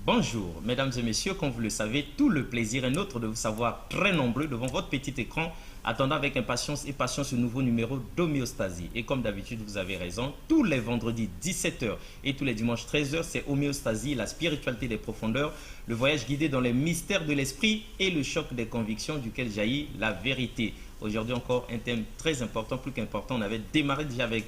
Bonjour, mesdames et messieurs, comme vous le savez, tout le plaisir est nôtre de vous savoir très nombreux devant votre petit écran, attendant avec impatience et patience ce nouveau numéro d'Homéostasie. Et comme d'habitude, vous avez raison, tous les vendredis 17h et tous les dimanches 13h, c'est Homéostasie, la spiritualité des profondeurs, le voyage guidé dans les mystères de l'esprit et le choc des convictions duquel jaillit la vérité. Aujourd'hui encore un thème très important, plus qu'important, on avait démarré déjà avec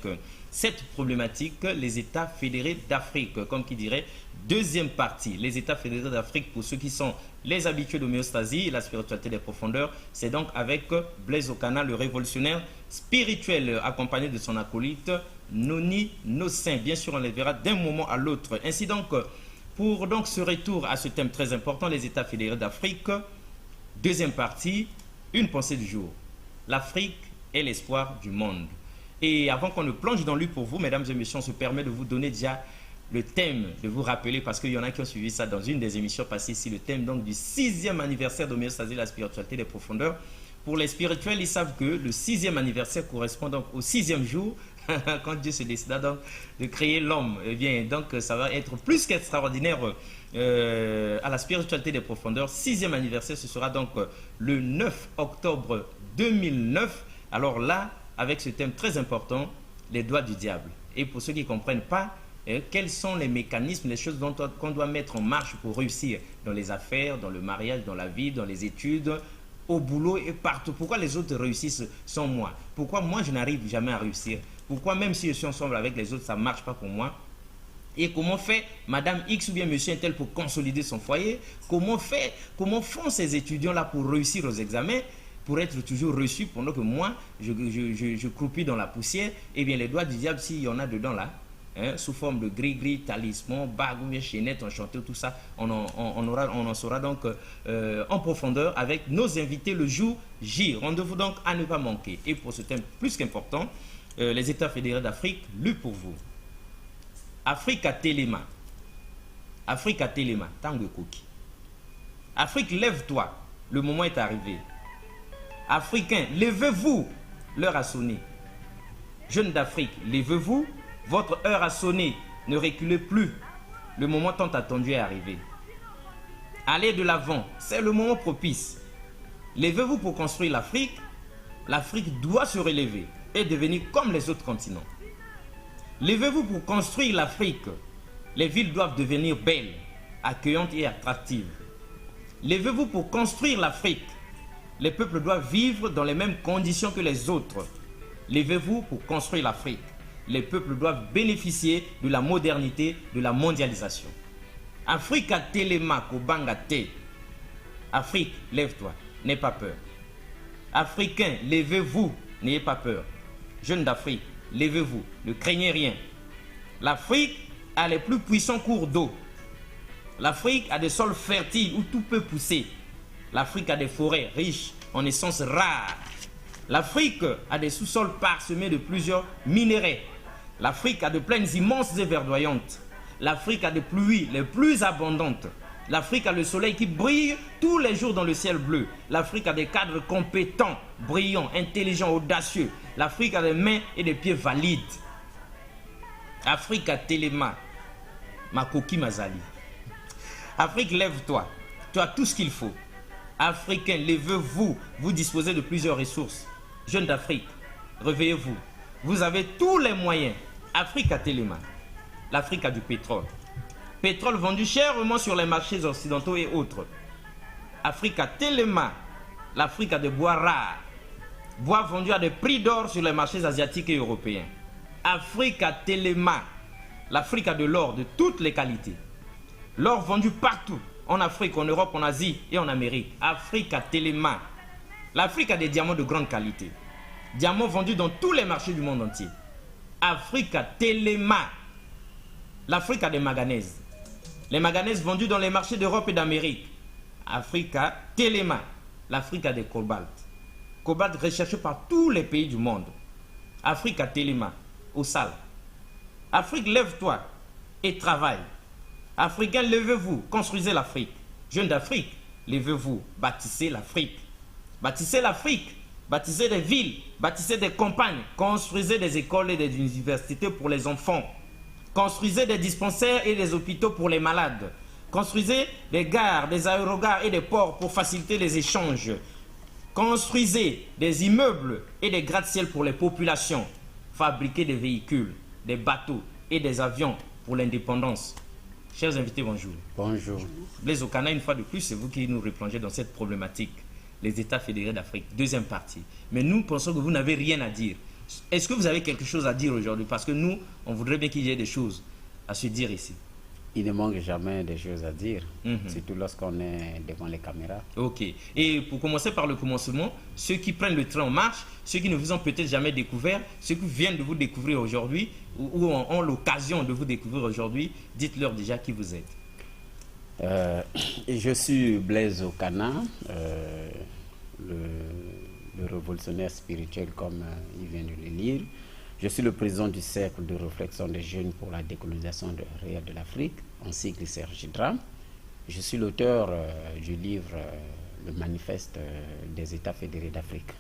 cette problématique, les États fédérés d'Afrique, comme qui dirait, deuxième partie, les États fédérés d'Afrique, pour ceux qui sont les habitués d'homéostasie et la spiritualité des profondeurs, c'est donc avec Blaise Okana, le révolutionnaire spirituel, accompagné de son acolyte Noni Nossin. Bien sûr, on les verra d'un moment à l'autre. Ainsi donc, pour donc ce retour à ce thème très important, les États fédérés d'Afrique, deuxième partie, une pensée du jour. L'Afrique est l'espoir du monde. Et avant qu'on ne plonge dans lui pour vous, mesdames et messieurs, on se permet de vous donner déjà le thème, de vous rappeler, parce qu'il y en a qui ont suivi ça dans une des émissions passées ici, le thème donc du 6e anniversaire d'Homéostasie, la spiritualité des profondeurs. Pour les spirituels, ils savent que le 6e anniversaire correspond donc au 6e jour, quand Dieu se décida donc de créer l'homme. Eh bien, donc ça va être plus qu'extraordinaire à la spiritualité des profondeurs. 6e anniversaire, ce sera donc le 9 octobre 2009. Alors là, avec ce thème très important, les doigts du diable. Et pour ceux qui ne comprennent pas, quels sont les mécanismes, les choses qu'on doit mettre en marche pour réussir dans les affaires, dans le mariage, dans la vie, dans les études, au boulot et partout. Pourquoi les autres réussissent sans moi? Pourquoi moi je n'arrive jamais à réussir? Pourquoi même si je suis ensemble avec les autres, ça ne marche pas pour moi? Et comment fait Madame X ou bien Monsieur Intel pour consolider son foyer? Comment font ces étudiants-là pour réussir aux examens, pour être toujours reçus, pendant que moi, je croupis dans la poussière? Eh bien, les doigts du diable, s'il y en a dedans là, sous forme de gris-gris, talisman, bague ou bien chaînette, enchanté, tout ça, on en saura donc en profondeur avec nos invités le jour J. Rendez-vous donc à ne pas manquer. Et pour ce thème plus qu'important, les États fédérés d'Afrique, lu pour vous. Afrique Téléma. Afrique Téléma, Tango Koki. Afrique, lève-toi, le moment est arrivé. Africains, levez-vous, l'heure a sonné. Jeunes d'Afrique, levez-vous, votre heure a sonné, ne reculez plus. Le moment tant attendu est arrivé. Allez de l'avant, c'est le moment propice. Levez-vous pour construire l'Afrique. L'Afrique doit se relever et devenir comme les autres continents. Levez-vous pour construire l'Afrique. Les villes doivent devenir belles, accueillantes et attractives. Levez-vous pour construire l'Afrique. Les peuples doivent vivre dans les mêmes conditions que les autres. Levez-vous pour construire l'Afrique. Les peuples doivent bénéficier de la modernité, de la mondialisation. Afrique à Téléma, Kobanga Té. Afrique, lève-toi, n'aie pas peur. Africains, levez-vous, n'ayez pas peur. Jeunes d'Afrique, levez-vous, ne craignez rien. L'Afrique a les plus puissants cours d'eau. L'Afrique a des sols fertiles où tout peut pousser. L'Afrique a des forêts riches en essences rares. L'Afrique a des sous-sols parsemés de plusieurs minéraux. L'Afrique a de plaines immenses et verdoyantes. L'Afrique a des pluies les plus abondantes. L'Afrique a le soleil qui brille tous les jours dans le ciel bleu. L'Afrique a des cadres compétents, brillants, intelligents, audacieux. L'Afrique a des mains et des pieds valides. Afrique à Téléma, Makoki Mazali. Afrique, lève-toi. Tu as tout ce qu'il faut. Africains, levez-vous. Vous disposez de plusieurs ressources. Jeunes d'Afrique, réveillez-vous. Vous avez tous les moyens. Afrique à Téléma. L'Afrique a du pétrole. Pétrole vendu chèrement sur les marchés occidentaux et autres. Afrique à Téléma. L'Afrique a des bois rares. Bois vendus à des prix d'or sur les marchés asiatiques et européens. Afrique à Téléma. L'Afrique a de l'or de toutes les qualités. L'or vendu partout. En Afrique, en Europe, en Asie et en Amérique. Afrique à Téléma. L'Afrique a des diamants de grande qualité. Diamants vendus dans tous les marchés du monde entier. Afrique à Téléma. L'Afrique a des manganèses. Les manganèses vendus dans les marchés d'Europe et d'Amérique. Afrique à Téléma. L'Afrique a des cobaltes. Cobalt recherché par tous les pays du monde. Afrique à Téléma. Au sale. Afrique, lève-toi et travaille. Africains, levez-vous, construisez l'Afrique. Jeunes d'Afrique, levez-vous, bâtissez l'Afrique. Bâtissez l'Afrique, bâtissez des villes, bâtissez des campagnes, construisez des écoles et des universités pour les enfants. Construisez des dispensaires et des hôpitaux pour les malades. Construisez des gares, des aérogares et des ports pour faciliter les échanges. Construisez des immeubles et des gratte-ciel pour les populations. Fabriquez des véhicules, des bateaux et des avions pour l'indépendance. Chers invités, bonjour. Bonjour. Blaise Okana, une fois de plus, c'est vous qui nous replongez dans cette problématique. Les États fédérés d'Afrique, deuxième partie. Mais nous pensons que vous n'avez rien à dire. Est-ce que vous avez quelque chose à dire aujourd'hui? Parce que nous, on voudrait bien qu'il y ait des choses à se dire ici. Il ne manque jamais des choses à dire, surtout lorsqu'on est devant les caméras. Ok. Et pour commencer par le commencement, ceux qui prennent le train en marche, ceux qui ne vous ont peut-être jamais découvert, ceux qui viennent de vous découvrir aujourd'hui ou ont l'occasion de vous découvrir aujourd'hui, dites-leur déjà qui vous êtes. Je suis Blaise Okana, le révolutionnaire spirituel comme il vient de le lire. Je suis le président du cercle de réflexion des jeunes pour la décolonisation réelle de l'Afrique, en cycle CRGDRA. Je suis l'auteur du livre Le manifeste des États fédérés d'Afrique.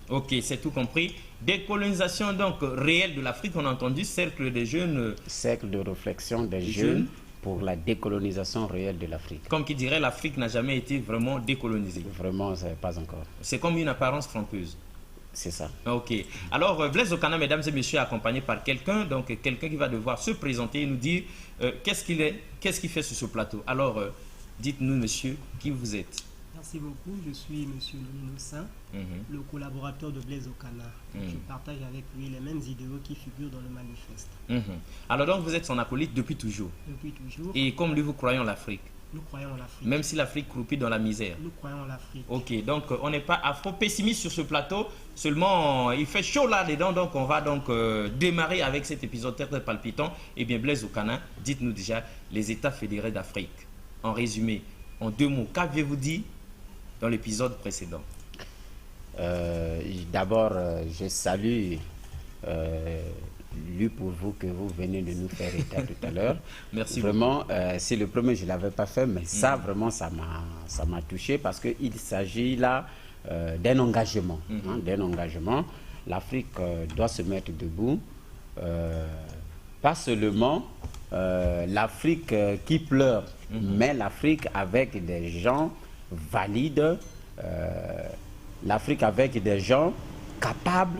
Ok, c'est tout compris. Décolonisation donc réelle de l'Afrique, on a entendu, cercle des jeunes. Cercle de réflexion des jeunes pour la décolonisation réelle de l'Afrique. Comme qui dirait, l'Afrique n'a jamais été vraiment décolonisée. Vraiment, pas encore. C'est comme une apparence trompeuse. C'est ça. Ok. Alors, Blaise Okana, mesdames et messieurs, accompagné par quelqu'un, donc quelqu'un qui va devoir se présenter et nous dire qu'est-ce qu'il fait sur ce plateau. Alors, dites-nous, monsieur, qui vous êtes. Merci beaucoup. Je suis monsieur Louis Nossin, le collaborateur de Blaise Okana. Je partage avec lui les mêmes idéaux qui figurent dans le manifeste. Alors, donc, vous êtes son acolyte depuis toujours. Depuis toujours. Et comme lui, vous croyez en l'Afrique. Nous croyons en l'Afrique. Même si l'Afrique croupit dans la misère. Nous croyons en l'Afrique. Ok, donc on n'est pas afro-pessimiste sur ce plateau. Seulement, il fait chaud là-dedans. Donc on va donc démarrer avec cet épisode très, très palpitant. Eh bien, Blaise Okana, dites-nous déjà les États fédérés d'Afrique. En résumé, en 2 mots, qu'aviez-vous dit dans l'épisode précédent? D'abord, je salue lui pour vous que vous venez de nous faire état tout à l'heure. Merci vraiment, c'est le premier, je ne l'avais pas fait, mais ça vraiment, ça m'a touché parce qu'il s'agit là d'un engagement. D'un engagement. L'Afrique doit se mettre debout. Pas seulement l'Afrique qui pleure, mais l'Afrique avec des gens valides, l'Afrique avec des gens capables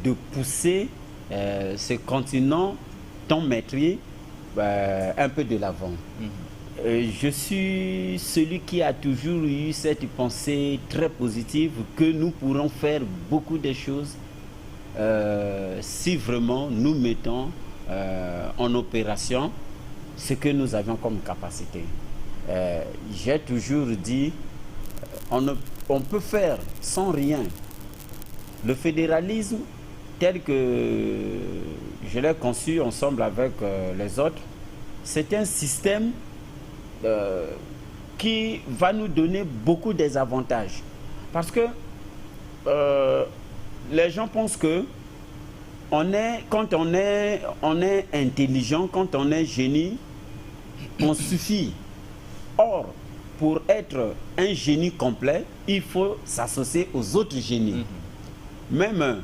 de pousser ce continent tant maîtrisé un peu de l'avant. Je suis celui qui a toujours eu cette pensée très positive que nous pourrons faire beaucoup de choses si vraiment nous mettons en opération ce que nous avions comme capacité. J'ai toujours dit on peut faire sans rien. Le fédéralisme tel que je l'ai conçu ensemble avec les autres, c'est un système qui va nous donner beaucoup d'avantages. Parce que les gens pensent que quand on est intelligent, quand on est génie, on suffit. Or, pour être un génie complet, il faut s'associer aux autres génies. Même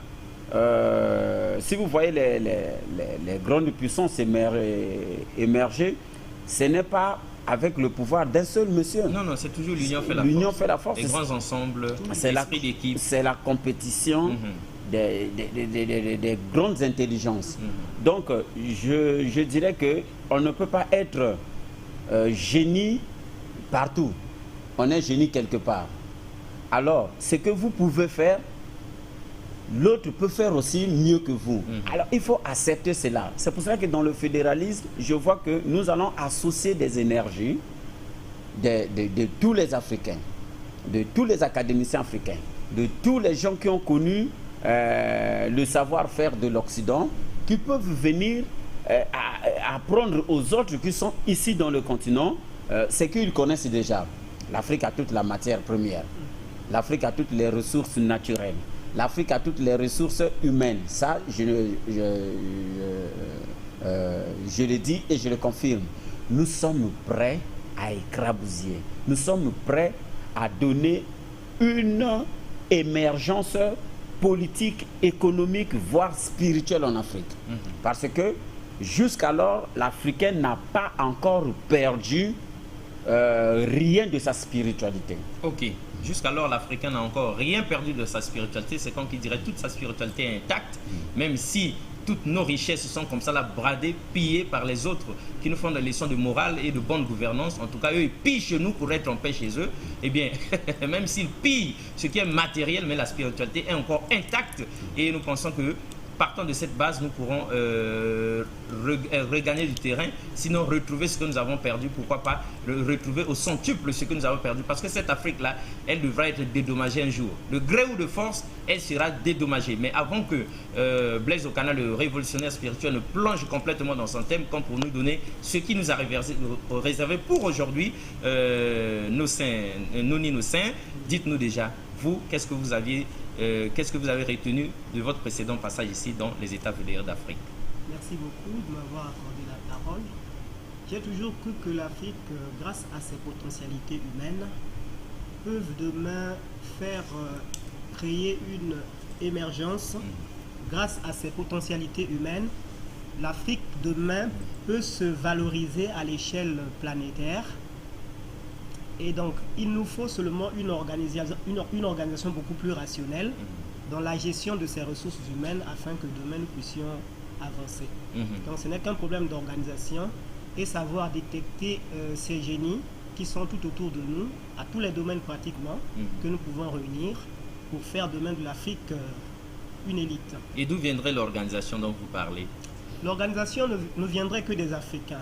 si vous voyez les grandes puissances émerger, ce n'est pas avec le pouvoir d'un seul monsieur. Non, non, c'est toujours l'union fait la force. L'union fait la force. Les grands ensembles, l'esprit d'équipe. C'est la compétition des grandes intelligences. Donc, je dirais qu'on ne peut pas être génie partout. On est génie quelque part. Alors, ce que vous pouvez faire, l'autre peut faire aussi mieux que vous. Alors, il faut accepter cela. C'est pour cela que dans le fédéralisme, je vois que nous allons associer des énergies de tous les Africains, de tous les académiciens africains, de tous les gens qui ont connu le savoir-faire de l'Occident, qui peuvent venir apprendre aux autres qui sont ici dans le continent ce qu'ils connaissent déjà. L'Afrique a toute la matière première. L'Afrique a toutes les ressources naturelles. L'Afrique a toutes les ressources humaines. Ça, je le dis et je le confirme. Nous sommes prêts à écrabouiller. Nous sommes prêts à donner une émergence politique, économique, voire spirituelle en Afrique. Parce que jusqu'alors, l'Africain n'a pas encore perdu rien de sa spiritualité. Ok. Jusqu'alors, l'Africain n'a encore rien perdu de sa spiritualité. C'est comme qui dirait toute sa spiritualité est intacte, même si toutes nos richesses sont comme ça là bradées, pillées par les autres qui nous font des leçons de morale et de bonne gouvernance. En tout cas, eux, ils pillent chez nous pour être en paix chez eux. Eh bien, même s'ils pillent ce qui est matériel, mais la spiritualité est encore intacte. Et nous pensons que partant de cette base, nous pourrons regagner du terrain, sinon retrouver ce que nous avons perdu, pourquoi pas retrouver au centuple ce que nous avons perdu, parce que cette Afrique-là, elle devra être dédommagée un jour. De gré ou de force, elle sera dédommagée. Mais avant que Blaise Okana, le révolutionnaire spirituel, ne plonge complètement dans son thème, comme pour nous donner ce qui nous a réservé pour aujourd'hui, nos saints, dites-nous déjà, vous, qu'est-ce que vous avez retenu de votre précédent passage ici dans les États fédérés d'Afrique? Merci beaucoup de m'avoir accordé la parole. J'ai toujours cru que l'Afrique, grâce à ses potentialités humaines, peuvent demain faire créer une émergence. Grâce à ses potentialités humaines, l'Afrique demain peut se valoriser à l'échelle planétaire. Et donc, il nous faut seulement une organisation beaucoup plus rationnelle dans la gestion de ces ressources humaines afin que demain nous puissions avancer. Donc, ce n'est qu'un problème d'organisation et savoir détecter ces génies qui sont tout autour de nous, à tous les domaines pratiquement, que nous pouvons réunir pour faire demain de l'Afrique une élite. Et d'où viendrait l'organisation dont vous parlez? L'organisation ne viendrait que des Africains.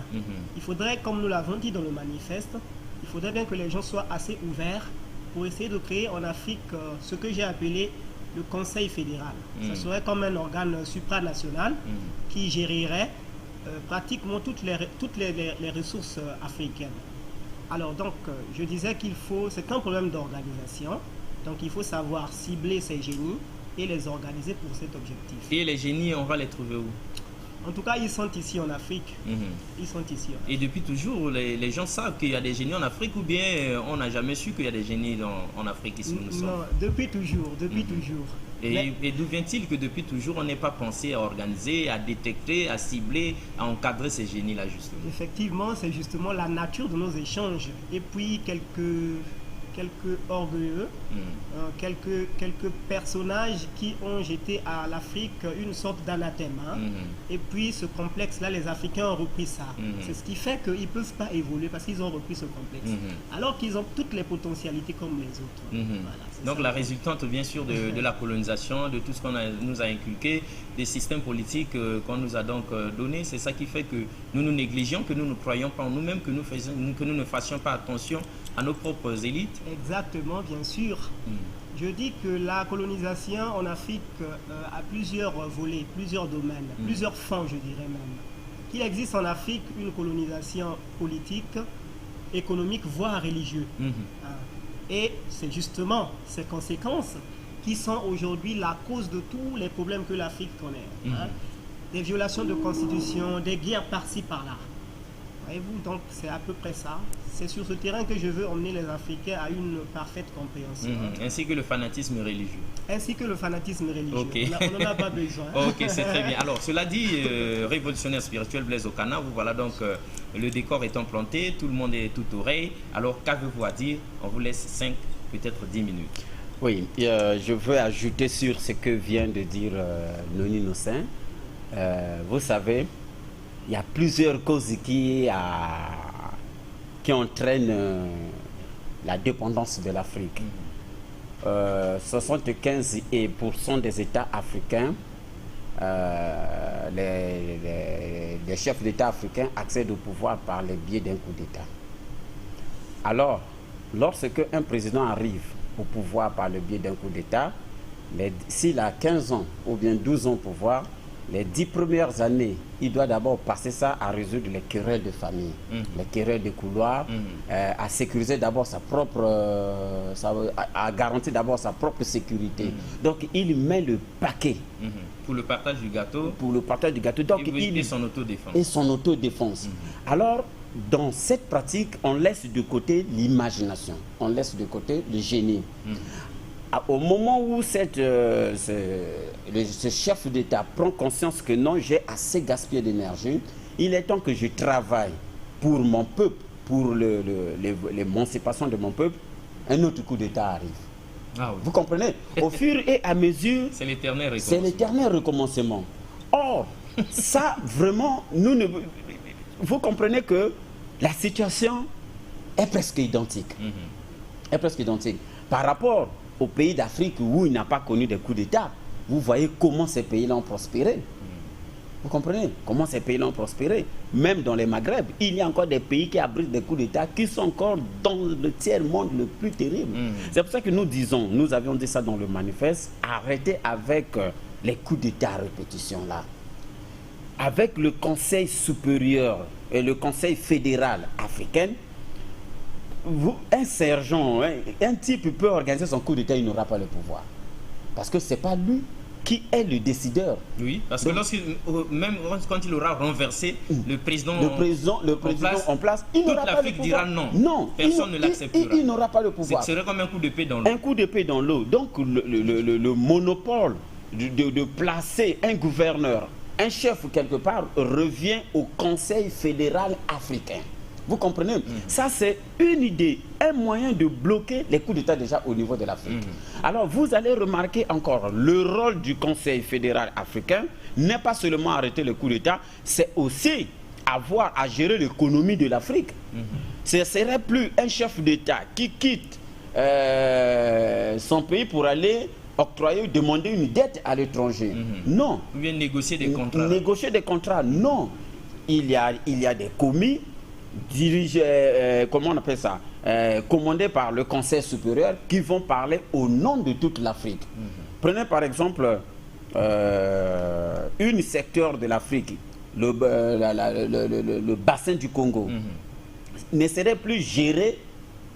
Il faudrait, comme nous l'avons dit dans le manifeste, il faudrait bien que les gens soient assez ouverts pour essayer de créer en Afrique ce que j'ai appelé le Conseil fédéral. Ça serait comme un organe supranational qui gérerait pratiquement toutes les ressources africaines. Alors donc, je disais qu'il faut, c'est un problème d'organisation, donc il faut savoir cibler ces génies et les organiser pour cet objectif. Et les génies, on va les trouver où? En tout cas, ils sont ici en Afrique. Ils sont ici. Et depuis toujours, les gens savent qu'il y a des génies en Afrique, ou bien on n'a jamais su qu'il y a des génies en Afrique ici où nous sommes? Non, depuis toujours, toujours. Et d'où vient-il que depuis toujours, on n'ait pas pensé à organiser, à détecter, à cibler, à encadrer ces génies-là, justement? Effectivement, c'est justement la nature de nos échanges. Et puis, quelques orgueilleux, quelques personnages qui ont jeté à l'Afrique une sorte d'anathème. Et puis ce complexe-là, les Africains ont repris ça. C'est ce qui fait qu'ils ne peuvent pas évoluer parce qu'ils ont repris ce complexe. Alors qu'ils ont toutes les potentialités comme les autres. Voilà, donc la résultante bien sûr de la colonisation, de tout ce qu'on nous a inculqué, des systèmes politiques qu'on nous a donc donnés, c'est ça qui fait que nous nous négligeons, que nous ne croyons pas en nous-mêmes, que nous ne fassions pas attention à nos propres élites. Exactement, bien sûr. Je dis que la colonisation en Afrique a plusieurs volets, plusieurs domaines, plusieurs fonds, je dirais même. Qu'il existe en Afrique une colonisation politique, économique, voire religieuse. Et c'est justement ces conséquences qui sont aujourd'hui la cause de tous les problèmes que l'Afrique connaît. Des violations de constitution, des guerres par-ci, par-là. Voyez-vous, donc c'est à peu près ça. C'est sur ce terrain que je veux emmener les Africains à une parfaite compréhension. Ainsi que le fanatisme religieux. Ainsi que le fanatisme religieux. On n'en a pas besoin. Ok, c'est très bien. Alors, cela dit, révolutionnaire spirituel Blaise Okana, vous voilà donc le décor étant planté, tout le monde est tout oreille. Alors, qu'avez-vous à dire? On vous laisse 5, peut-être 10 minutes. Oui, je veux ajouter sur ce que vient de dire Noni Nossin. Vous savez, il y a plusieurs causes qui entraînent la dépendance de l'Afrique. 75% des États africains, les chefs d'État africains accèdent au pouvoir par le biais d'un coup d'État. Alors, lorsque un président arrive au pouvoir par le biais d'un coup d'État, s'il a 15 ans ou bien 12 ans au pouvoir, les 10 premières années, il doit d'abord passer ça à résoudre les querelles de famille, les querelles de couloir, à sécuriser d'abord sa propre, à garantir d'abord sa propre sécurité. Donc il met le paquet. Pour le partage du gâteau. Pour le partage du gâteau. Donc, et son autodéfense. Et son autodéfense. Alors, dans cette pratique, on laisse de côté l'imagination, on laisse de côté le génie. au moment où ce chef d'État prend conscience que non, j'ai assez gaspillé d'énergie, il est temps que je travaille pour mon peuple, pour l'émancipation de mon peuple, un autre coup d'État arrive. Ah oui. Vous comprenez? Au fur et à mesure, c'est l'éternel recommencement. C'est l'éternel recommencement. Or, ça, vraiment, vous comprenez que la situation est presque identique. Est presque identique. Par rapport aux pays d'Afrique où il n'a pas connu de coups d'État, vous voyez comment ces pays-là ont prospéré. Vous comprenez comment ces pays-là ont prospéré? Même dans les Maghreb, il y a encore des pays qui abritent des coups d'État qui sont encore dans le tiers-monde le plus terrible. C'est pour ça que nous disons, nous avions dit ça dans le manifeste, arrêtez avec les coups d'État à répétition là. Avec le Conseil supérieur et le Conseil fédéral africain, un sergent, un type peut organiser son coup d'État, il n'aura pas le pouvoir. Parce que ce n'est pas lui qui est le décideur. Oui, parce que même quand il aura renversé le président en place, il toute l'Afrique dira non. Non, personne ne l'acceptera. Il n'aura pas le pouvoir. Ce serait comme un coup d'épée dans l'eau. Un coup d'épée dans l'eau. Donc le monopole de placer un gouverneur, un chef quelque part, revient au Conseil fédéral africain. Vous comprenez? Ça, c'est une idée, un moyen de bloquer les coups d'État déjà au niveau de l'Afrique. Alors, vous allez remarquer encore, le rôle du Conseil fédéral africain n'est pas seulement arrêter les coups d'État, c'est aussi avoir à gérer l'économie de l'Afrique. Ce ne serait plus un chef d'État qui quitte son pays pour aller octroyer ou demander une dette à l'étranger. Non. Ou bien négocier des contrats. Négocier des contrats, non. Il y a des commis dirigés, comment on appelle ça, commandés par le Conseil supérieur qui vont parler au nom de toute l'Afrique. Prenez par exemple un secteur de l'Afrique, le bassin du Congo, ne serait plus géré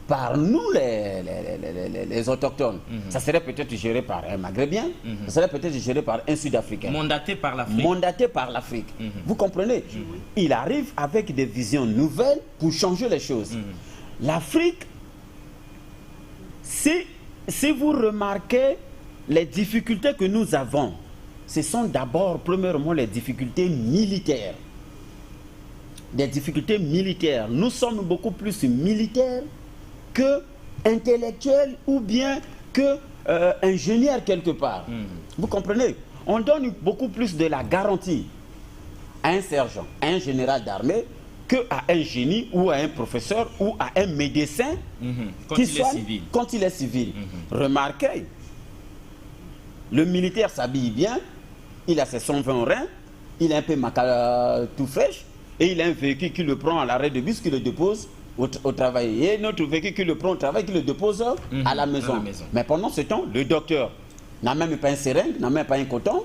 par nous les autochtones. Ça serait peut-être géré par un Maghrébien, ça serait peut-être géré par un Sud-Africain. Mandaté par l'Afrique. Mandaté par l'Afrique. Vous comprenez? Il arrive avec des visions nouvelles pour changer les choses. L'Afrique, si vous remarquez les difficultés que nous avons, ce sont d'abord, premièrement, les difficultés militaires. Des difficultés militaires. Nous sommes beaucoup plus militaires que intellectuel ou bien que ingénieur quelque part. Vous comprenez? On donne beaucoup plus de la garantie à un sergent, à un général d'armée, qu'à un génie ou à un professeur ou à un médecin quand il est civil. Remarquez, le militaire s'habille bien, il a ses 120 reins, il a un peu tout fraîche et il a un véhicule qui le prend à l'arrêt de bus, qui le dépose au travail. Et notre véhicule qui le prend au travail, qui le dépose à la maison. Mais pendant ce temps, le docteur n'a même pas un seringue, n'a même pas un coton.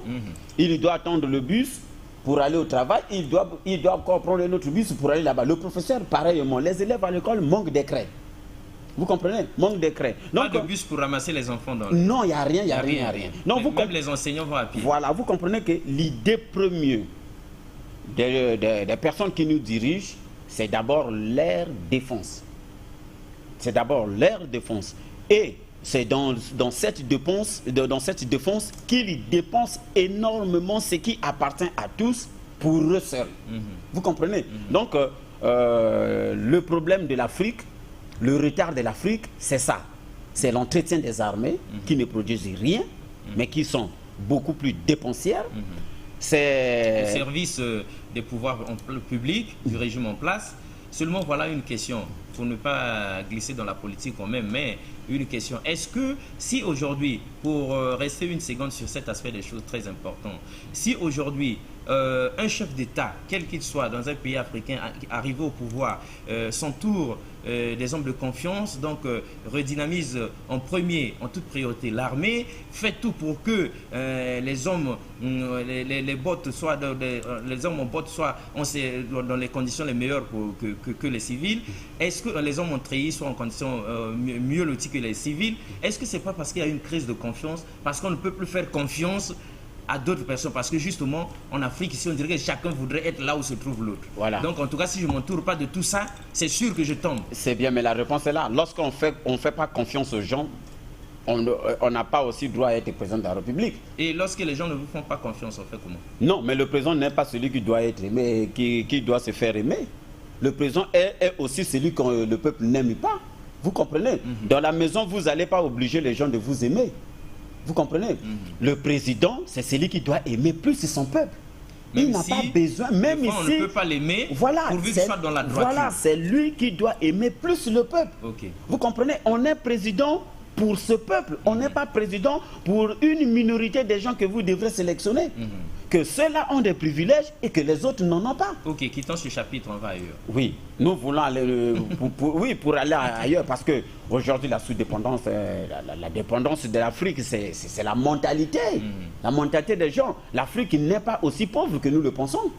Il doit attendre le bus pour aller au travail. Il doit encore prendre un autre bus pour aller là-bas. Le professeur, pareillement. Les élèves à l'école manquent de craie. Vous comprenez? Manque de craie. Pas de bus pour ramasser les enfants dans Non, il n'y a rien, il n'y a rien. Non, même les enseignants vont à pied. Voilà, vous comprenez que l'idée première des personnes qui nous dirigent, c'est d'abord leur défense. C'est d'abord leur défense. Et c'est dans cette défense qu'ils dépensent énormément ce qui appartient à tous pour eux seuls. Vous comprenez? Donc, le problème de l'Afrique, le retard de l'Afrique, c'est ça. C'est l'entretien des armées qui ne produisent rien, mais qui sont beaucoup plus dépensières. C'est au service des pouvoirs publics, du régime en place. Seulement, voilà une question, pour ne pas glisser dans la politique quand même, mais une question. Est-ce que si aujourd'hui, pour rester une seconde sur cet aspect des choses très importantes, si aujourd'hui un chef d'État, quel qu'il soit, dans un pays africain, arrivé au pouvoir, s'entoure des hommes de confiance, donc redynamise en premier, en toute priorité, l'armée, fait tout pour que les hommes, les bottes soient, les hommes en bottes soient dans les conditions les meilleures que les civils. Est-ce que les hommes en treillis soient en conditions mieux lotis que les civils? Est-ce que c'est pas parce qu'il y a une crise de confiance, parce qu'on ne peut plus faire confiance à d'autres personnes, parce que justement en Afrique ici on dirait que chacun voudrait être là où se trouve l'autre. Voilà. Donc en tout cas si je ne m'entoure pas de tout ça, c'est sûr que je tombe. C'est bien, mais la réponse est là. Lorsqu'on fait pas confiance aux gens, on n'a pas aussi droit à être président de la République. Et lorsque les gens ne vous font pas confiance, on fait comment? Non, mais le président n'est pas celui qui doit être aimé, qui doit se faire aimer. Le président est aussi celui que le peuple n'aime pas. Vous comprenez? Dans la maison, vous n'allez pas obliger les gens de vous aimer. Vous comprenez? Le président, c'est celui qui doit aimer plus son peuple. Il n'a pas besoin, même ici, on ne peut pas l'aimer, voilà, pourvu qu'il soit dans la droiture. Voilà, c'est lui qui doit aimer plus le peuple. Okay. Vous comprenez? On est président pour ce peuple. On n'est pas président pour une minorité des gens que vous devrez sélectionner. Que ceux-là ont des privilèges et que les autres n'en ont pas. Ok, quittons ce chapitre, on va ailleurs. Oui, nous voulons aller pour aller ailleurs, parce que aujourd'hui la sous-dépendance, la dépendance de l'Afrique, c'est la mentalité. La mentalité des gens. L'Afrique n'est pas aussi pauvre que nous le pensons.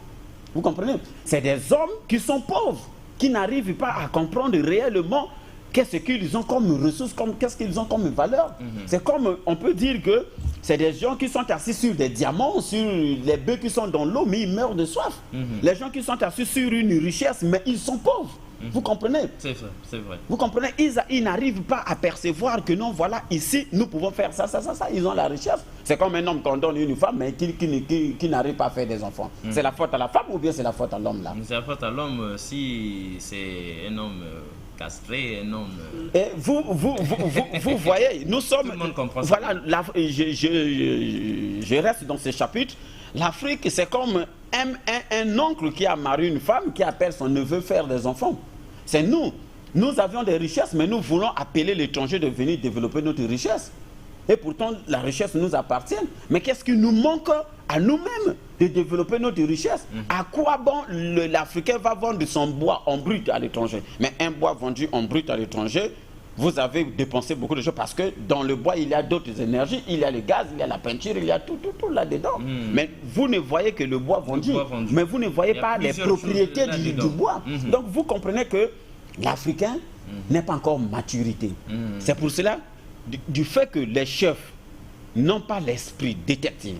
Vous comprenez? C'est des hommes qui sont pauvres, qui n'arrivent pas à comprendre réellement qu'est-ce qu'ils ont comme ressources, qu'est-ce qu'ils ont comme valeur. C'est comme, on peut dire que c'est des gens qui sont assis sur des diamants, sur les bœufs qui sont dans l'eau, mais ils meurent de soif. Les gens qui sont assis sur une richesse, mais ils sont pauvres. Vous comprenez? C'est vrai, c'est vrai. Vous comprenez? Ils n'arrivent pas à percevoir que non, voilà, ici, nous pouvons faire ça, ça, ça, ça. Ils ont la richesse. C'est comme un homme qu'on donne une femme, mais qui n'arrive pas à faire des enfants. C'est la faute à la femme ou bien c'est la faute à l'homme là? C'est la faute à l'homme si c'est un homme castré, un homme... Et vous voyez, nous sommes... Tout le monde comprend ça. Voilà, je reste dans ce chapitre. L'Afrique, c'est comme un oncle qui a marié une femme qui appelle son neveu faire des enfants. C'est nous. Nous avions des richesses, mais nous voulons appeler l'étranger de venir développer notre richesse. Et pourtant, la richesse nous appartient. Mais qu'est-ce qui nous manque à nous-mêmes de développer notre richesse? À quoi bon l'Africain va vendre son bois en brut à l'étranger? Mais un bois vendu en brut à l'étranger, vous avez dépensé beaucoup de choses parce que dans le bois, il y a d'autres énergies. Il y a le gaz, il y a la peinture, il y a tout là-dedans. Mais vous ne voyez que le bois vendu. Mais vous ne voyez pas les propriétés du bois. Donc vous comprenez que l'Africain n'est pas encore maturité. C'est pour cela, du fait que les chefs n'ont pas l'esprit détective,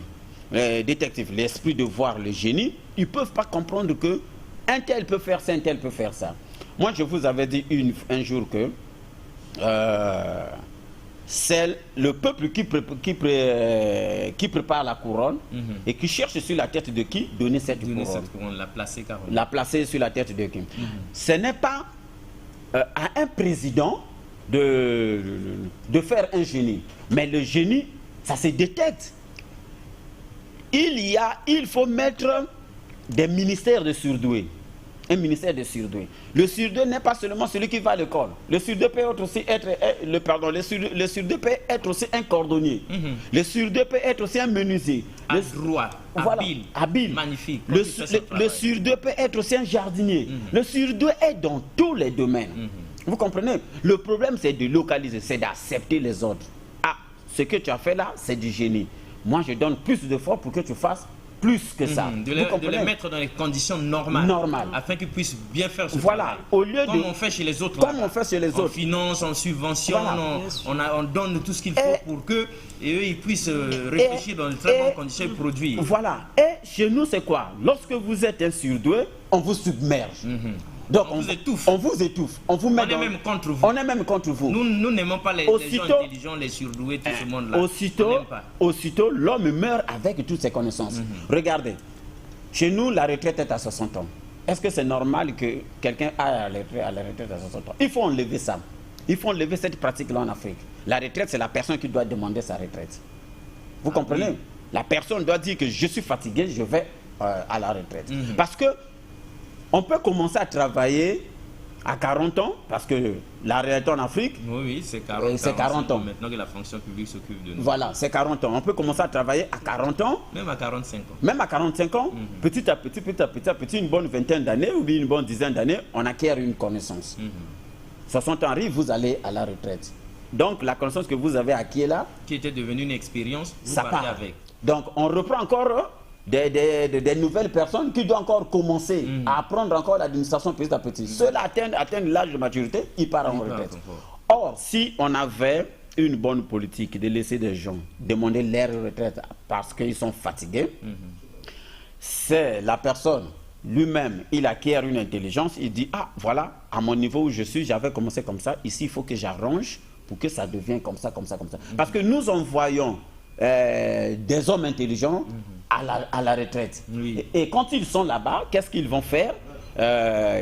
l'esprit de voir le génie, ils ne peuvent pas comprendre que un tel peut faire ça, un tel peut faire ça. Moi, je vous avais dit un jour que c'est le peuple qui prépare la couronne et qui cherche sur la tête de qui donner cette couronne. La placer sur la tête de qui. Ce n'est pas à un président de faire un génie. Mais le génie, ça se détecte. Il faut mettre des ministères de surdoués. Un ministère de surdoués. Le surdoué n'est pas seulement celui qui va à l'école. Le surdoué peut aussi être le surdoué peut être aussi un cordonnier. Le surdoué peut être aussi un menuisier. Adroit, habile, magnifique. Le surdoué peut être aussi un jardinier. Le surdoué est dans tous les domaines. Vous comprenez? Le problème, c'est de localiser, c'est d'accepter les autres. Ah, ce que tu as fait là, c'est du génie. Moi, je donne plus d'efforts pour que tu fasses plus que ça. De les mettre dans les conditions normales. Afin qu'ils puissent bien faire ce travail. Au lieu comme on fait chez les autres. Comme on fait chez les autres. On finance, on subventionne, on donne tout ce qu'il faut pour qu'eux ils puissent réfléchir dans de très bonnes conditions et produire. Voilà. Et chez nous, c'est quoi? Lorsque vous êtes un surdoué, on vous submerge. Donc on vous étouffe. On vous étouffe. On vous met est même contre vous. On est même contre vous. Nous n'aimons pas les gens intelligents, les surdoués, tout ce monde-là. Aussitôt, l'homme meurt avec toutes ses connaissances. Regardez, chez nous, la retraite est à 60 ans. Est-ce que c'est normal que quelqu'un aille à la retraite à 60 ans? Il faut enlever ça. Il faut enlever cette pratique-là en Afrique. La retraite, c'est la personne qui doit demander sa retraite. Vous comprenez? Oui. La personne doit dire que je suis fatigué, je vais à la retraite. Parce que on peut commencer à travailler à 40 ans, parce que la réalité en Afrique, oui, c'est 40 ans. Maintenant que la fonction publique s'occupe de nous. Voilà, c'est 40 ans. On peut commencer à travailler à 40 ans. Même à 45 ans. Même à 45 ans, petit à petit, une bonne vingtaine d'années ou bien une bonne dizaine d'années, on acquiert une connaissance. 60 ans arrive, vous allez à la retraite. Donc, la connaissance que vous avez acquise là... Qui était devenue une expérience, vous ça partez part avec. Donc, on reprend encore... Des nouvelles personnes qui doivent encore commencer à apprendre encore l'administration petit à petit. Ceux-là atteignent l'âge de maturité, ils partent en retraite. Or, si on avait une bonne politique de laisser des gens demander leur retraite parce qu'ils sont fatigués, c'est la personne lui-même, il acquiert une intelligence, il dit, ah voilà, à mon niveau où je suis, j'avais commencé comme ça, ici il faut que j'arrange pour que ça devienne comme ça. Parce que nous envoyons des hommes intelligents à la retraite. Oui. Et quand ils sont là-bas, qu'est-ce qu'ils vont faire?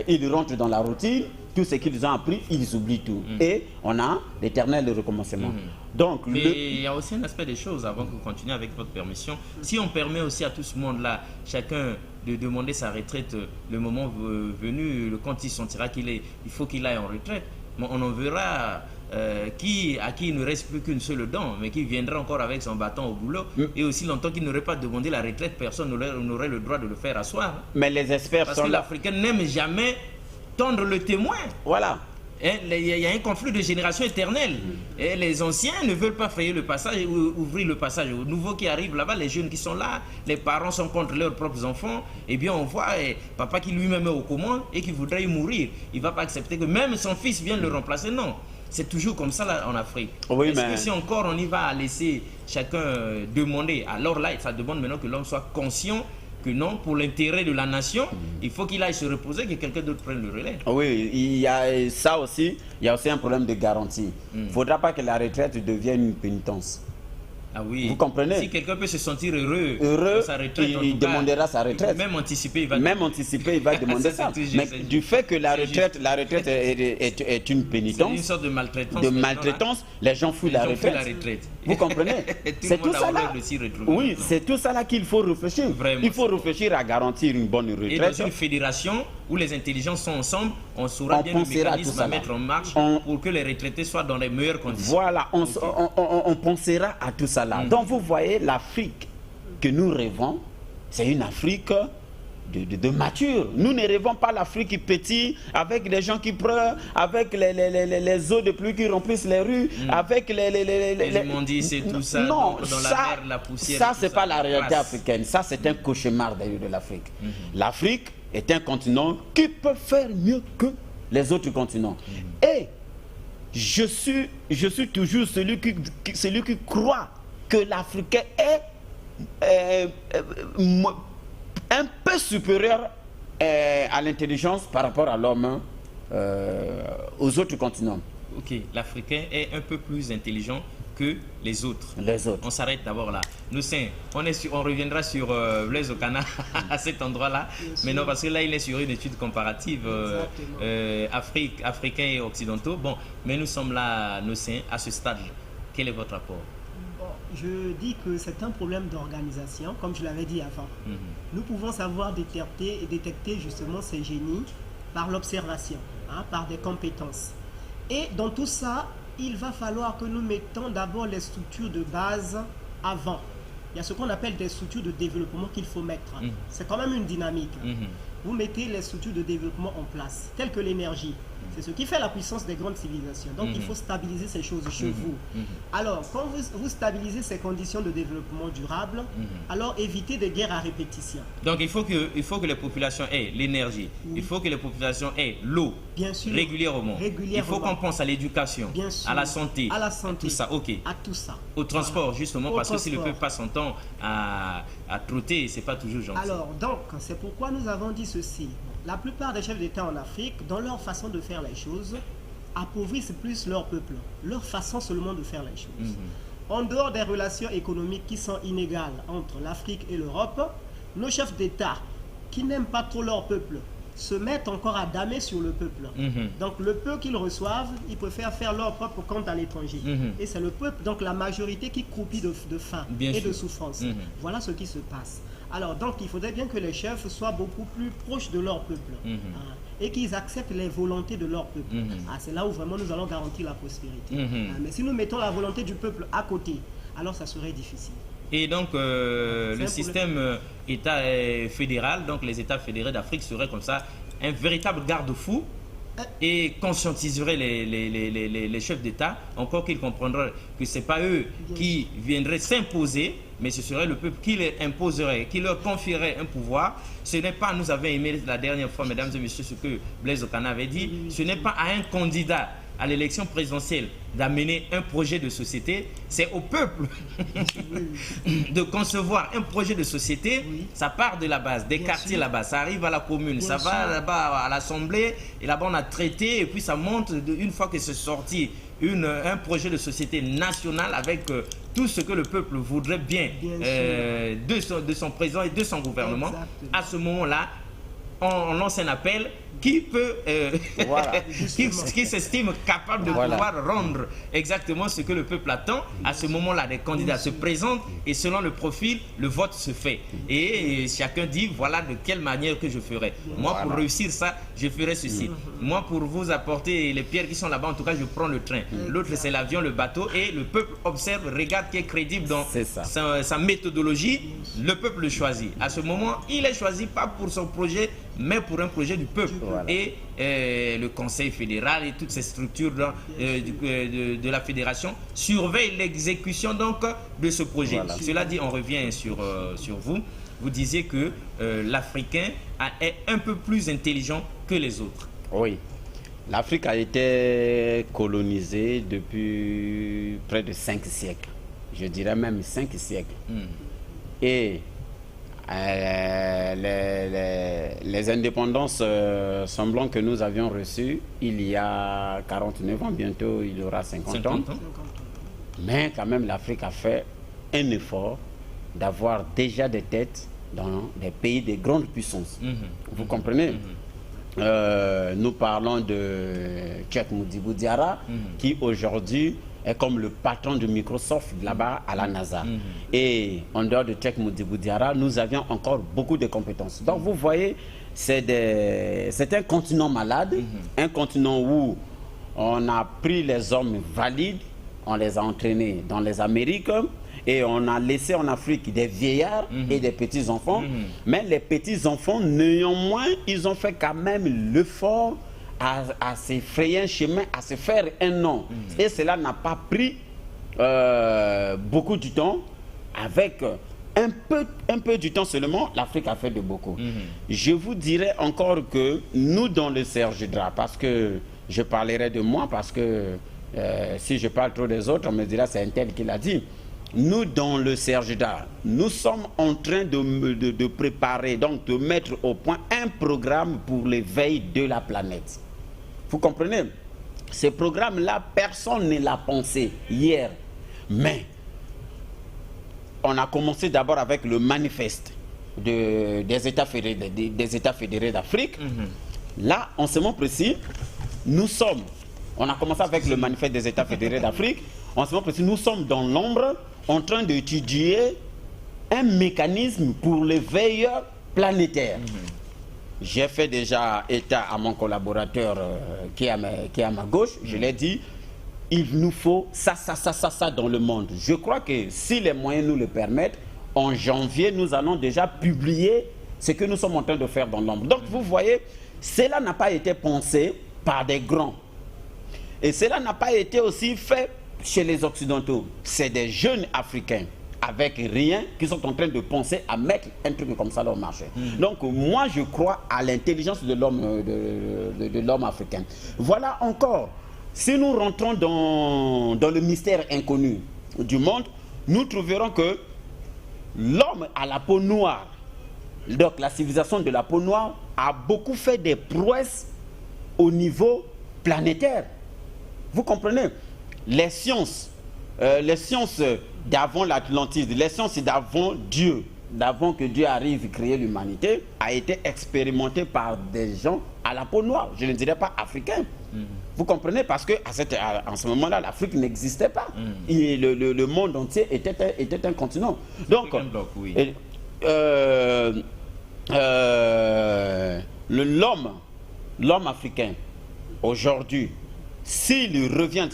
Ils rentrent dans la routine, tout ce qu'ils ont appris, ils oublient tout. Et on a l'éternel recommencement. Donc, mais il y a aussi un aspect des choses, avant que vous continuiez avec votre permission. Si on permet aussi à tout ce monde-là, chacun de demander sa retraite le moment venu, quand il sentira il faut qu'il aille en retraite, on en verra à qui il ne reste plus qu'une seule dent, mais qui viendra encore avec son bâton au boulot. Et aussi longtemps qu'il n'aurait pas demandé la retraite, personne n'aurait le droit de le faire asseoir. Mais les experts Parce sont que là. l'Africain n'aime jamais tendre le témoin. Voilà. Il y a un conflit de génération éternelle. Et les anciens ne veulent pas frayer le passage et ouvrir le passage aux nouveaux qui arrivent là-bas, les jeunes qui sont là, les parents sont contre leurs propres enfants. Eh bien, on voit papa qui lui-même est aux commandes et qui voudrait y mourir. Il ne va pas accepter que même son fils vienne le remplacer. Non. C'est toujours comme ça là, en Afrique. Oui, Est-ce mais que si encore on y va à laisser chacun demander, alors là, ça demande maintenant que l'homme soit conscient que non, pour l'intérêt de la nation, il faut qu'il aille se reposer, que quelqu'un d'autre prenne le relais. oui, il y a ça aussi, il y a aussi un problème de garantie. Il ne faudra pas que la retraite devienne une pénitence. Ah oui. Vous comprenez? Si quelqu'un peut se sentir heureux Heureux, dans sa retraite, en il tout cas, demandera sa retraite. même anticipé, il va demander ça. Mais du fait que la retraite est une pénitence, c'est une sorte de maltraitance. Les gens fuient la retraite. Vous comprenez? C'est tout ça là. Oui, c'est tout ça là qu'il faut réfléchir. Vraiment, il faut réfléchir à garantir une bonne retraite. Et dans une fédération où les intelligences sont ensemble, on saura bien le mécanisme à mettre en marche pour que les retraités soient dans les meilleures conditions. Voilà, on pensera à tout ça là. Donc vous voyez, l'Afrique que nous rêvons, c'est une Afrique de mature. Nous ne rêvons pas l'Afrique petite avec des gens qui pleurent, avec les eaux de pluie qui remplissent les rues, avec les immondices et tout ça. Non, dans la mer, la poussière. Ça c'est pas la réalité africaine. Ça c'est un cauchemar d'ailleurs de l'Afrique. L'Afrique est un continent qui peut faire mieux que les autres continents. Et je suis toujours celui qui croit que l'Africain est un peu supérieur à l'intelligence par rapport à l'homme aux autres continents. Ok, l'Africain est un peu plus intelligent que les autres. On s'arrête d'abord là. Nous, on reviendra sur Blaise Okana à cet endroit-là. Mais non, parce que là, il est sur une étude comparative africain et occidentaux. Bon, mais nous sommes là, Nocin, à ce stade. Quel est votre rapport? Je dis que c'est un problème d'organisation, comme je l'avais dit avant. Nous pouvons savoir détecter justement ces génies par l'observation, par des compétences. Et dans tout ça, il va falloir que nous mettons d'abord les structures de base avant. Il y a ce qu'on appelle des structures de développement qu'il faut mettre. C'est quand même une dynamique. Vous mettez les structures de développement en place, telles que l'énergie. C'est ce qui fait la puissance des grandes civilisations. Donc il faut stabiliser ces choses chez vous. Alors, quand vous stabilisez ces conditions de développement durable, alors évitez des guerres à répétition. Donc il faut que les populations aient l'énergie, il faut que les populations aient l'eau régulièrement. Il faut qu'on pense à l'éducation, à la santé, tout ça. À tout ça. Au transport, justement, parce que s'ils ne peuvent pas son temps à trotter, c'est pas toujours gentil. Alors, donc, c'est pourquoi nous avons dit ceci. La plupart des chefs d'État en Afrique, dans leur façon de faire les choses, appauvrissent plus leur peuple, leur façon seulement de faire les choses. En dehors des relations économiques qui sont inégales entre l'Afrique et l'Europe, nos chefs d'État, qui n'aiment pas trop leur peuple, se mettent encore à damer sur le peuple. Donc le peu qu'ils reçoivent, ils préfèrent faire leur propre compte à l'étranger. Et c'est le peuple, donc la majorité qui croupit de faim et de souffrance. Voilà ce qui se passe. Alors donc il faudrait bien que les chefs soient beaucoup plus proches de leur peuple et qu'ils acceptent les volontés de leur peuple. C'est là où vraiment nous allons garantir la prospérité. Mais si nous mettons la volonté du peuple à côté, alors ça serait difficile. Et donc, le système État fédéral, donc les États fédérés d'Afrique seraient comme ça un véritable garde-fou et conscientiserait les chefs d'État, encore qu'ils comprendraient que ce n'est pas eux qui viendraient s'imposer, mais ce serait le peuple qui les imposerait, qui leur confierait un pouvoir. Ce n'est pas, nous avons aimé la dernière fois, mesdames et messieurs, ce que Blaise Okana avait dit, ce n'est pas à un candidat à l'élection présidentielle d'amener un projet de société, c'est au peuple de concevoir un projet de société. Ça part de la base, des quartiers là-bas, ça arrive à la commune, ça va là-bas à l'Assemblée, et là-bas on a traité, et puis ça monte, une fois que c'est sorti, un projet de société nationale avec tout ce que le peuple voudrait bien de son président et de son gouvernement. Exactement. À ce moment-là, on lance un appel qui peut, qui s'estime capable de pouvoir rendre exactement ce que le peuple attend. À ce moment-là, les candidats se présentent et selon le profil, le vote se fait. Et chacun dit, voilà de quelle manière que je ferai. Moi, pour réussir ça, je ferai ceci. Moi, pour vous apporter les pierres qui sont là-bas, en tout cas, je prends le train. L'autre, c'est l'avion, le bateau. Et le peuple observe, regarde qui est crédible dans sa méthodologie. Le peuple le choisit. À ce moment, il est choisi pas pour son projet, mais pour un projet du peuple. Et le Conseil fédéral et toutes ces structures de la fédération surveillent l'exécution donc de ce projet. Cela dit, on revient sur vous. Vous disiez que l'Africain est un peu plus intelligent que les autres. Oui. L'Afrique a été colonisée depuis près de 5 siècles. Je dirais même 5 siècles. Et les indépendances semblant que nous avions reçues il y a 49 ans, bientôt il y aura 50 ans. Mais quand même l'Afrique a fait un effort d'avoir déjà des têtes dans des pays de grandes puissances. Vous comprenez? Nous parlons de Cheikh Modibo Diarra qui aujourd'hui est comme le patron de Microsoft là-bas à la NASA. Et en dehors de Cheikh Modibo Diarra, nous avions encore beaucoup de compétences. Donc vous voyez, c'est un continent malade, un continent où on a pris les hommes valides, on les a entraînés dans les Amériques et on a laissé en Afrique des vieillards et des petits-enfants. Mais les petits-enfants, néanmoins, ils ont fait quand même l'effort à se frayer un chemin, à se faire un nom. Et cela n'a pas pris beaucoup de temps. Avec un peu du temps seulement, l'Afrique a fait de beaucoup. Je vous dirais encore que nous, dans le CERGIDRA, parce que je parlerai de moi, parce que si je parle trop des autres, on me dira c'est un tel qui l'a dit. Nous, dans le CERGIDRA, nous sommes en train de préparer, donc de mettre au point un programme pour l'éveil de la planète. Vous comprenez? Ce programme-là, personne ne l'a pensé hier. Mais on a commencé d'abord avec le manifeste des États fédérés d'Afrique. Là, en ce moment précis, on a commencé avec le manifeste des États fédérés d'Afrique. En ce moment précis, nous sommes dans l'ombre en train d'étudier un mécanisme pour l'éveil planétaire. J'ai fait déjà état à mon collaborateur qui est à ma gauche. Je l'ai dit, il nous faut ça dans le monde. Je crois que si les moyens nous le permettent, en janvier, nous allons déjà publier ce que nous sommes en train de faire dans l'ombre. Donc vous voyez, cela n'a pas été pensé par des grands. Et cela n'a pas été aussi fait chez les Occidentaux. C'est des jeunes Africains avec rien qui sont en train de penser à mettre un truc comme ça dans le marché. Donc moi je crois à l'intelligence de l'homme africain. Voilà encore, si nous rentrons dans le mystère inconnu du monde, nous trouverons que l'homme à la peau noire, donc la civilisation de la peau noire, a beaucoup fait des prouesses au niveau planétaire. Vous comprenez? Les sciences d'avant l'Atlantide, les sciences d'avant Dieu, d'avant que Dieu arrive à créer l'humanité, a été expérimentée par des gens à la peau noire. Je ne dirais pas africains. Vous comprenez? Parce qu'en ce moment-là, l'Afrique n'existait pas. Et le monde entier était un continent. Donc, l'homme africain, aujourd'hui, s'il revient,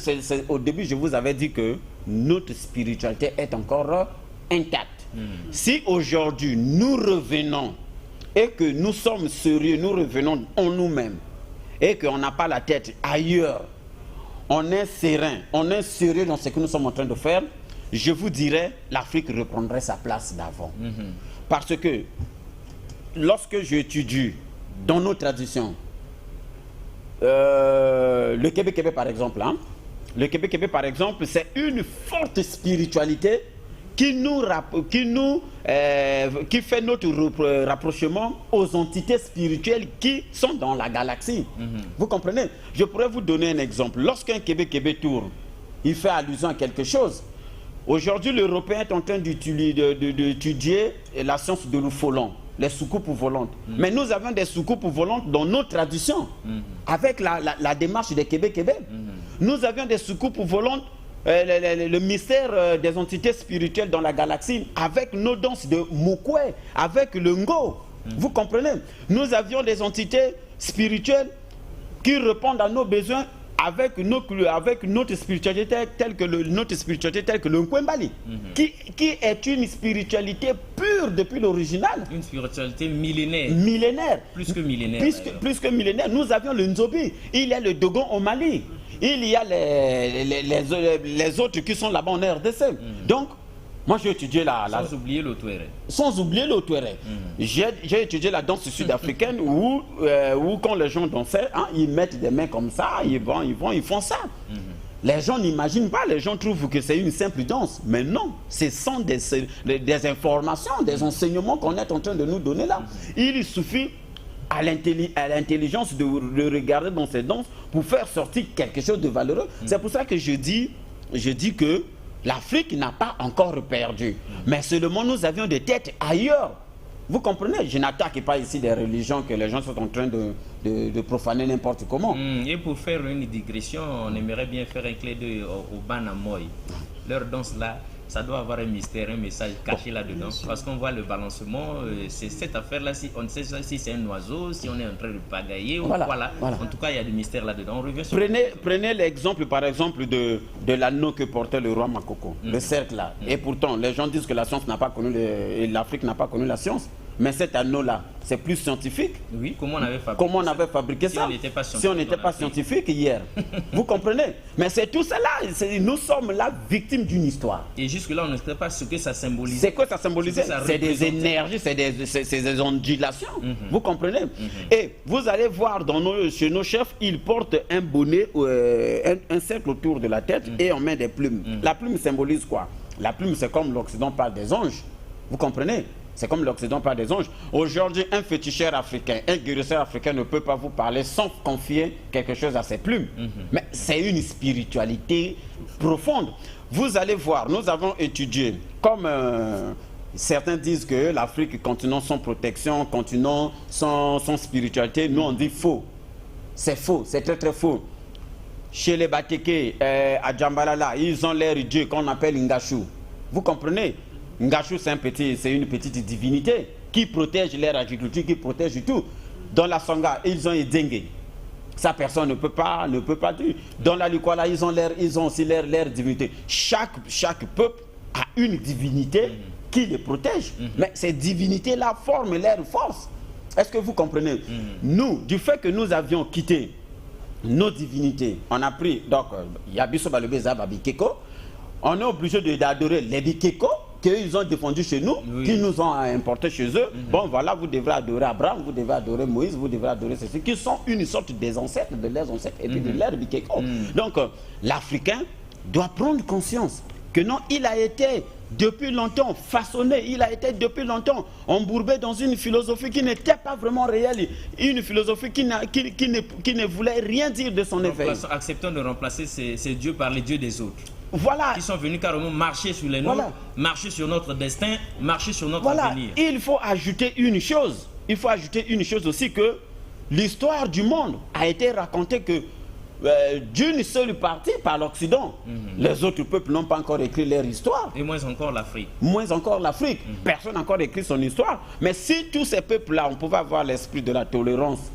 au début je vous avais dit que notre spiritualité est encore intacte. Si aujourd'hui nous revenons et que nous sommes sérieux, nous revenons en nous-mêmes et qu'on n'a pas la tête ailleurs, on est serein, on est sérieux dans ce que nous sommes en train de faire, je vous dirais l'Afrique reprendrait sa place d'avant. Parce que lorsque j'étudie dans nos traditions, le Québec par exemple, hein. Le Québec par exemple, c'est une forte spiritualité qui fait notre rapprochement aux entités spirituelles qui sont dans la galaxie. Vous comprenez? Je pourrais vous donner un exemple. Lorsqu'un Québec tourne, il fait allusion à quelque chose. Aujourd'hui, l'Européen est en train d'étudier la science de l'ufolant, les soucoupes volantes. Mais nous avons des soucoupes volantes dans nos traditions, avec la démarche des Québec. Nous avions des soucoupes volantes, le mystère des entités spirituelles dans la galaxie, avec nos danses de Mukwe, avec le Ngo. Vous comprenez? Nous avions des entités spirituelles qui répondent à nos besoins avec notre spiritualité telle que le Nkwembali, qui est une spiritualité pure depuis l'original. Une spiritualité millénaire. Millénaire. Plus que millénaire. Plus que millénaire. Nous avions le Nzobi, il y a le Dogon au Mali, il y a les autres qui sont là-bas en RDC. Donc, moi j'ai étudié Sans oublier le Touéré. Sans oublier le Touéré. J'ai étudié la danse sud-africaine où quand les gens dansaient, hein, ils mettent des mains comme ça, ils font ça. Les gens n'imaginent pas, les gens trouvent que c'est une simple danse. Mais non, ce sont des informations, des enseignements qu'on est en train de nous donner là. Il suffit à l'intelligence de regarder dans ces danses pour faire sortir quelque chose de valeureux. C'est pour ça que je dis que l'Afrique n'a pas encore perdu. Mais seulement nous avions des têtes ailleurs. Vous comprenez? Je n'attaque pas ici des religions que les gens sont en train de profaner n'importe comment. Et pour faire une digression, on aimerait bien faire un clé d'œil au Banamoy. Leur danse là, ça doit avoir un mystère, un message caché là-dedans. Parce qu'on voit le balancement, c'est cette affaire-là, on ne sait pas si c'est un oiseau, si on est en train de pagailler ou voilà. En tout cas, il y a du mystère là-dedans. On revient sur Prenez l'exemple, par exemple, de l'anneau que portait le roi Makoko, le cercle là. Et pourtant, les gens disent que la science n'a pas connu, l'Afrique n'a pas connu la science. Mais cet anneau-là, c'est plus scientifique. Oui, comment on avait fabriqué ça si on n'était pas scientifique hier. Vous comprenez? Mais c'est tout cela. Nous sommes là victimes d'une histoire. Et jusque-là, on ne sait pas ce que ça symbolise. C'est quoi ça symbolise? C'est des énergies, c'est des ondulations. Vous comprenez? Et vous allez voir chez nos chefs, ils portent un bonnet, un cercle autour de la tête et on met des plumes. La plume symbolise quoi? La plume, c'est comme l'Occident parle des anges. Vous comprenez? C'est comme l'Occident parle des anges. Aujourd'hui, un féticheur africain, un guérisseur africain ne peut pas vous parler sans confier quelque chose à ses plumes. Mais c'est une spiritualité profonde. Vous allez voir, nous avons étudié, comme certains disent que l'Afrique, continent sans protection, continent sans spiritualité, nous on dit faux. C'est faux, c'est très très faux. Chez les Bateke, à Djambalala, ils ont l'air Dieu qu'on appelle Ngachou. Vous comprenez? Ngachou, c'est une petite divinité qui protège leur agriculture, qui protège tout. Dans la Sangha, ils ont Edzengue. Ça, personne ne peut pas dire. Dans la Lukwala, ils ont aussi leur divinité. Chaque peuple a une divinité qui les protège. Mais ces divinités-là forment leur force. Est-ce que vous comprenez? Nous, du fait que nous avions quitté nos divinités, on a pris, donc, Yabiso Balobeza Babikeko, on est obligé d'adorer les Bikeko, qu'ils ont défendu chez nous, qui nous ont importés chez eux. Bon, voilà, vous devrez adorer Abraham, vous devrez adorer Moïse, vous devrez adorer ceci, qui sont une sorte des ancêtres, de leurs ancêtres et puis de leurs Bikeko. Donc, l'Africain doit prendre conscience que non, il a été depuis longtemps façonné, il a été depuis longtemps embourbé dans une philosophie qui n'était pas vraiment réelle, une philosophie qui ne voulait rien dire de son éveil. Acceptons de remplacer ces dieux par les dieux des autres. Voilà. Qui sont venus carrément marcher sur les nôtres, marcher sur notre destin, marcher sur notre avenir. Il faut ajouter une chose. Il faut ajouter une chose aussi, que l'histoire du monde a été racontée que d'une seule partie par l'Occident. Les autres peuples n'ont pas encore écrit leur histoire. Et moins encore l'Afrique. Moins encore l'Afrique. Personne n'a encore écrit son histoire. Mais si tous ces peuples-là, on pouvait avoir l'esprit de la tolérance,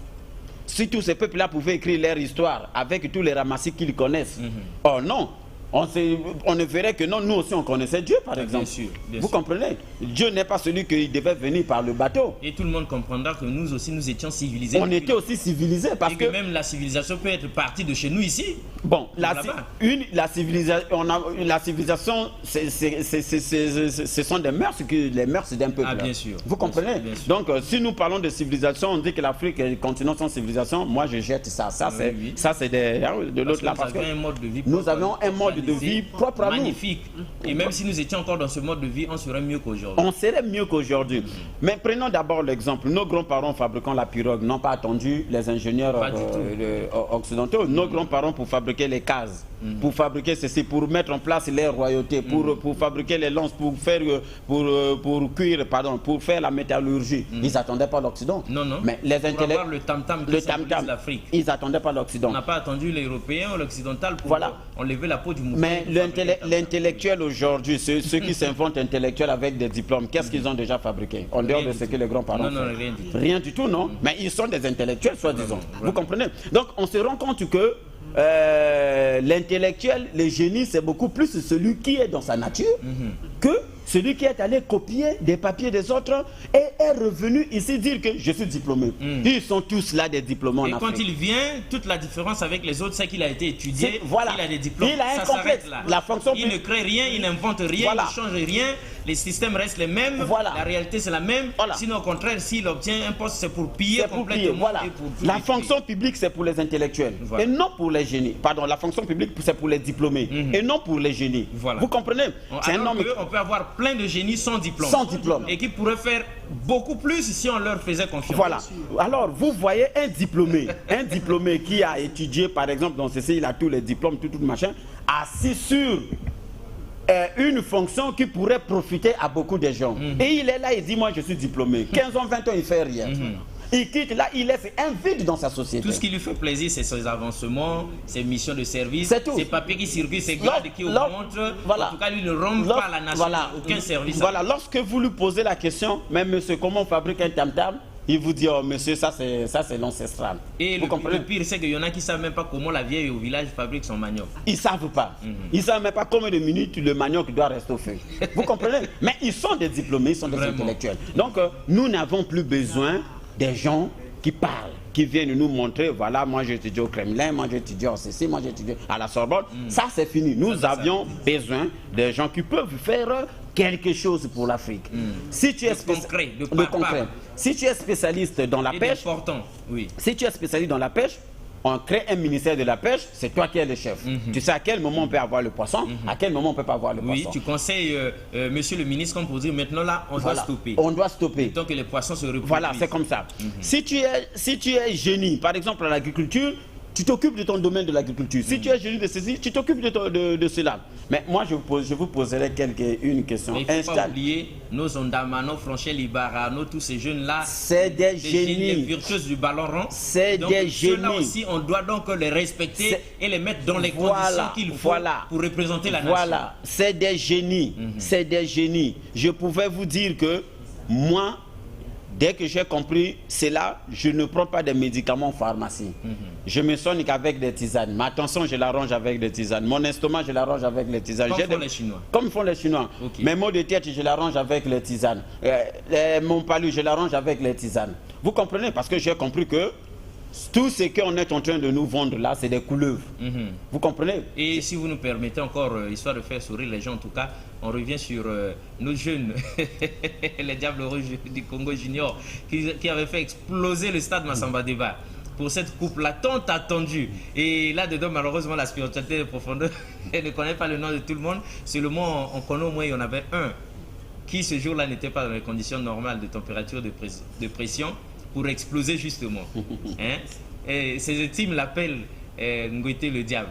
si tous ces peuples-là pouvaient écrire leur histoire avec tous les ramassis qu'ils connaissent, oh non, on ne verrait que non, nous aussi on connaissait Dieu par exemple. Bien sûr, bien Vous sûr. comprenez? Dieu n'est pas celui qui devait venir par le bateau. Et tout le monde comprendra que nous aussi, nous étions civilisés. On était aussi civilisés parce et que même la civilisation peut être partie de chez nous ici. Bon, la civilisation, ce sont des mœurs, les mœurs d'un peuple. Ah, bien sûr. Vous comprenez? Bien sûr. Donc, si nous parlons de civilisation, on dit que l'Afrique est le continent sans civilisation. Moi, je jette ça. Ça, c'est de l'autre là. Parce que un mode de vie nous avions un mode de vie propre à nous. Magnifique. Et même si nous étions encore dans ce mode de vie, on serait mieux qu'aujourd'hui. On serait mieux qu'aujourd'hui. Mais prenons d'abord l'exemple. Nos grands-parents fabriquant la pirogue n'ont pas attendu les ingénieurs occidentaux. Nos grands-parents pour fabriquer les cases, pour fabriquer ceci, pour mettre en place les royautés, pour fabriquer les lances, pour cuire, pour faire la métallurgie. Ils n'attendaient pas l'Occident. Non, non. Mais les pour avoir le tam-tam qui symbolise l'Afrique. Ils n'attendaient pas l'Occident. On n'a pas attendu l'Européen ou l'Occidental pour enlever la peau du mouton. Mais l'intellectuel aujourd'hui, ceux qui s'inventent intellectuels avec des diplômes, qu'est-ce qu'ils ont déjà fabriqué en dehors de ce que les grands-parents font? Rien du tout. Rien du tout, non. Mais ils sont des intellectuels, soi-disant. Vous comprenez? Donc, on se rend compte que l'intellectuel, le génie, c'est beaucoup plus celui qui est dans sa nature que celui qui est allé copier des papiers des autres et est revenu ici dire que je suis diplômé. Ils sont tous là des diplômés en Afrique. Et quand il vient, toute la différence avec les autres, c'est qu'il a été étudié, il a des diplômes. Il a un complexe. Il ne crée rien, il n'invente rien, il ne change rien. Les systèmes restent les mêmes, la réalité c'est la même. Sinon au contraire, s'il obtient un poste, c'est pour piller complètement. Et pour la fonction publique, c'est pour les intellectuels et non pour les génies. Pardon, la fonction publique, c'est pour les diplômés et non pour les génies. Vous comprenez? On peut avoir plein de génies sans diplôme. Sans diplôme. Et qui pourraient faire beaucoup plus si on leur faisait confiance. Voilà. Alors, vous voyez un diplômé qui a étudié, par exemple, dans ceci, il a tous les diplômes, tout machin, assis sur une fonction qui pourrait profiter à beaucoup de gens. Et il est là, il dit, moi je suis diplômé. 15 ans, 20 ans, il fait rien. Il quitte là, il laisse un vide dans sa société. Tout ce qui lui fait plaisir, c'est ses avancements, ses missions de service, ses papiers qui circulent, ses grades qui augmentent. En tout cas, lui ne rompt pas la nation, aucun service. Voilà, lorsque vous lui posez la question, mais monsieur, comment on fabrique un tam-tam? Il vous dit, oh monsieur, ça c'est l'ancestral. Et le pire, c'est qu'il y en a qui ne savent même pas comment la vieille au village fabrique son manioc. Ils ne savent pas. Ils ne savent même pas combien de minutes le manioc doit rester au feu. Vous comprenez? Mais ils sont des diplômés, ils sont des intellectuels. Donc, nous n'avons plus besoin des gens qui parlent, qui viennent nous montrer, voilà, moi j'ai étudié au Kremlin, moi j'ai étudié au CC, moi j'ai étudié à la Sorbonne. Ça c'est fini. Nous avions besoin des gens qui peuvent faire quelque chose pour l'Afrique. Si tu es concret, si tu es spécialiste dans la pêche, si tu es spécialiste dans la pêche, on crée un ministère de la pêche, c'est toi qui es le chef. Tu sais à quel moment on peut avoir le poisson, à quel moment on ne peut pas avoir le poisson. Oui, tu conseilles, monsieur le ministre, comme pour dire, maintenant là, on doit stopper. On doit stopper. Tant que les poissons se reproduisent. Voilà, c'est comme ça. Si tu es génie, par exemple à l'agriculture, tu t'occupes de ton domaine de l'agriculture. Si tu es génie de ceci, tu t'occupes de cela. Mais moi, je vous poserai une question. Il ne faut pas oublier nos Ondama, nos Franchel Libara, tous ces jeunes-là. C'est des génies. Des virtuoses du ballon rond. C'est des génies. Ceux-là aussi, on doit donc les respecter et les mettre dans les conditions qu'il faut pour représenter la nation. Voilà, c'est des génies. C'est des génies. Je pouvais vous dire que moi, dès que j'ai compris cela, je ne prends pas de médicaments en pharmacie. Je me soigne qu'avec des tisanes. Ma tension, je l'arrange avec des tisanes. Mon estomac, je l'arrange avec les tisanes. Comme font les Chinois. Comme font les Chinois. Mes maux de tête, je l'arrange avec les tisanes. Mon palu, je l'arrange avec les tisanes. Vous comprenez? Parce que j'ai compris que tout ce qu'on est en train de nous vendre là, c'est des couleuvres. Vous comprenez? Et si vous nous permettez encore, histoire de faire sourire les gens en tout cas, on revient sur nos jeunes, les Diables Rouges du Congo Junior, qui avaient fait exploser le stade Massamba Débat pour cette coupe-là tant attendue. Et là-dedans, malheureusement, la spiritualité de profondeur, elle ne connaît pas le nom de tout le monde. Seulement, on connaît au moins, il y en avait un qui ce jour-là n'était pas dans les conditions normales de température, de pression, pour exploser justement. Et ses teams l'appellent Ngoïté le diable.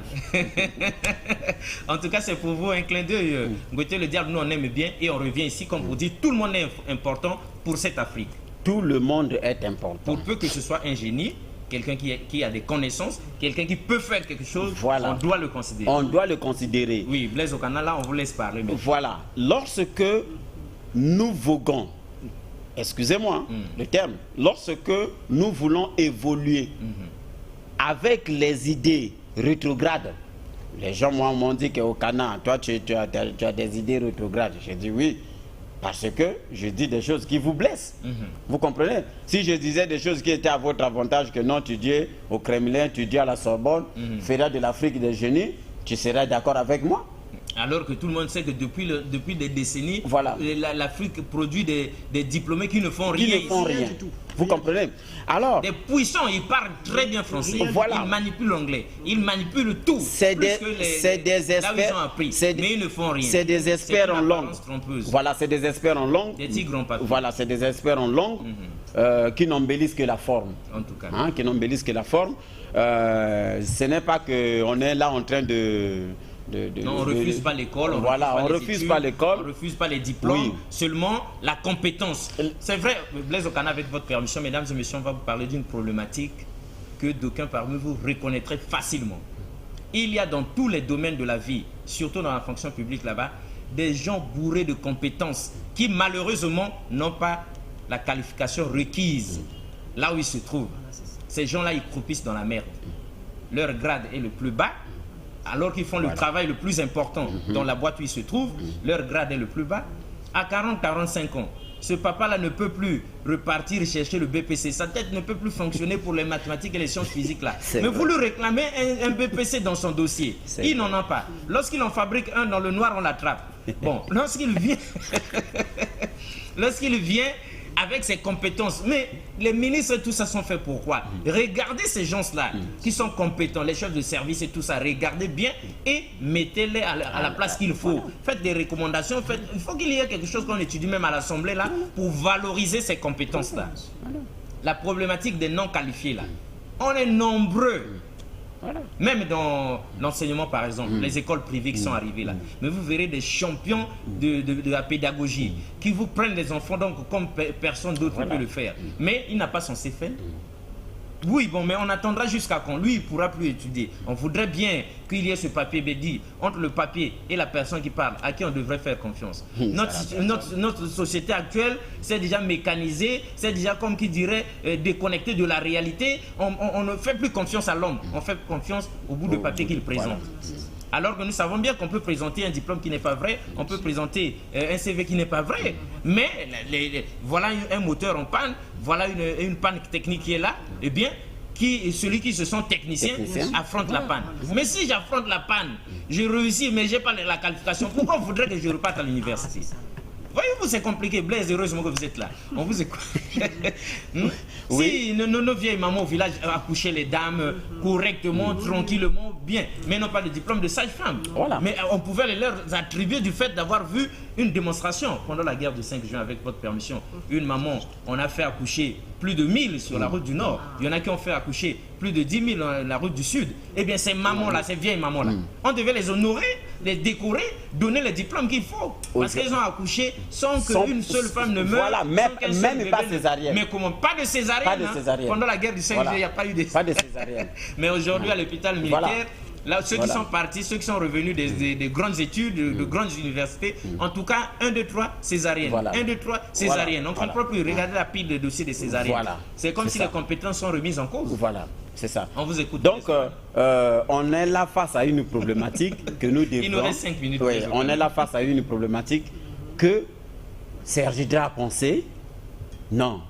En tout cas, c'est pour vous un clin d'œil. Ngoïté le diable, nous on aime bien et on revient ici comme pour dire tout le monde est important pour cette Afrique. Tout le monde est important. Pour peu que ce soit un génie, quelqu'un qui a des connaissances, quelqu'un qui peut faire quelque chose, on doit le considérer. On doit le considérer. Oui, Blaise Okana, là, on vous laisse parler. Mais... Voilà. Lorsque nous voguons, excusez-moi le terme, lorsque nous voulons évoluer avec les idées rétrogrades, les gens m'ont dit qu'au Ghana, toi, tu as des idées rétrogrades. J'ai dit oui, parce que je dis des choses qui vous blessent. Vous comprenez? Si je disais des choses qui étaient à votre avantage, que non, tu dis au Kremlin, tu dis à la Sorbonne, feras de l'Afrique des génies, tu serais d'accord avec moi? Alors que tout le monde sait que depuis des décennies, voilà, l'Afrique produit des diplômés qui ne font rien. Qui ne font rien du tout. Vous comprenez? Alors, des puissants, ils parlent très bien français. Voilà. Ils manipulent l'anglais. Ils manipulent tout. C'est des experts. Mais ils ne font rien. C'est des experts en langue. Voilà, c'est des experts en langue. Des tigres en papier. Voilà, c'est des experts en langue qui n'embellissent que la forme. En tout cas. Hein, qui n'embellissent que la forme. Ce n'est pas qu'on est là en train de... non, on ne refuse pas l'école, voilà, on refuse pas l'école, on refuse pas les diplômes, oui, seulement la compétence. C'est vrai, Blaise Okana, avec votre permission, mesdames et messieurs, on va vous parler d'une problématique que d'aucuns parmi vous reconnaîtraient facilement. Il y a dans tous les domaines de la vie, surtout dans la fonction publique là-bas, des gens bourrés de compétences qui malheureusement n'ont pas la qualification requise là où ils se trouvent. Ces gens-là, ils croupissent dans la merde. Leur grade est le plus bas, alors qu'ils font le travail le plus important dans la boîte où ils se trouvent, leur grade est le plus bas. À 40-45 ans, ce papa-là ne peut plus repartir chercher le BPC. Sa tête ne peut plus fonctionner pour les mathématiques et les sciences physiques là. Mais vous lui réclamez un BPC dans son dossier. Il n'en a pas. Lorsqu'il en fabrique un dans le noir, on l'attrape. Bon, lorsqu'il vient avec ses compétences. Mais les ministres et tout ça sont faits pourquoi? Regardez ces gens-là qui sont compétents, les chefs de service et tout ça, regardez bien et mettez-les à la place qu'il faut. Faites des recommandations, il faut qu'il y ait quelque chose qu'on étudie même à l'Assemblée là pour valoriser ces compétences-là. La problématique des non qualifiés là, on est nombreux. Même dans l'enseignement par exemple, les écoles privées qui sont arrivées là, mais vous verrez des champions de la pédagogie qui vous prennent les enfants donc comme personne d'autre ne peut le faire, mais il n'a pas son CFL. Oui, bon, mais on attendra jusqu'à quand lui il ne pourra plus étudier. On voudrait bien qu'il y ait ce papier bédi entre le papier et la personne qui parle, à qui on devrait faire confiance. Notre société actuelle, c'est déjà mécanisé, c'est déjà comme qui dirait déconnecté de la réalité. On ne fait plus confiance à l'homme, on fait confiance au bout de papier qu'il présente. Alors que nous savons bien qu'on peut présenter un diplôme qui n'est pas vrai, on peut présenter un CV qui n'est pas vrai. Mais voilà un moteur en panne, voilà une panne technique qui est là, eh bien, celui qui se sent technicien affronte la panne. Mais si j'affronte la panne, je réussis, mais je n'ai pas la qualification, pourquoi vous voudrez que je reparte à l'université? Voyez-vous, c'est compliqué. Blaise, heureusement que vous êtes là. On vous écoute. Si nos vieilles mamans au village accouchaient les dames correctement, tranquillement, bien, mais n'ont pas de diplôme de sage-femme. Mais on pouvait leur attribuer du fait d'avoir vu une démonstration pendant la guerre du 5 juin, avec votre permission. Une maman, on a fait accoucher plus de 1000 sur la route du Nord. Il y en a qui ont fait accoucher plus de 10 000 sur la route du Sud. Eh bien, ces mamans-là, ces vieilles mamans-là, on devait les honorer, les décorer, donner les diplômes qu'il faut. Parce qu'elles ont accouché sans qu'une seule femme ne meure. Voilà, même pas césarienne. Mais comment? Pas de césarienne. Pas de césarienne. Pendant la guerre du 5 juillet, il n'y a pas eu de césarienne. Mais aujourd'hui, à l'hôpital militaire, là, ceux qui sont partis, ceux qui sont revenus des grandes études, de grandes universités, en tout cas, 1, 2, 3, césarienne. 1, 2, 3, césarienne. On ne comprend plus. Regardez la pile de dossiers des césariennes. C'est comme si les compétences sont remises en cause. Voilà, c'est ça. On vous écoute. Donc, on est là face à une problématique que nous devons... Il nous reste 5 minutes. Oui, on est là face à une problématique que Serge Dra a pensé, non,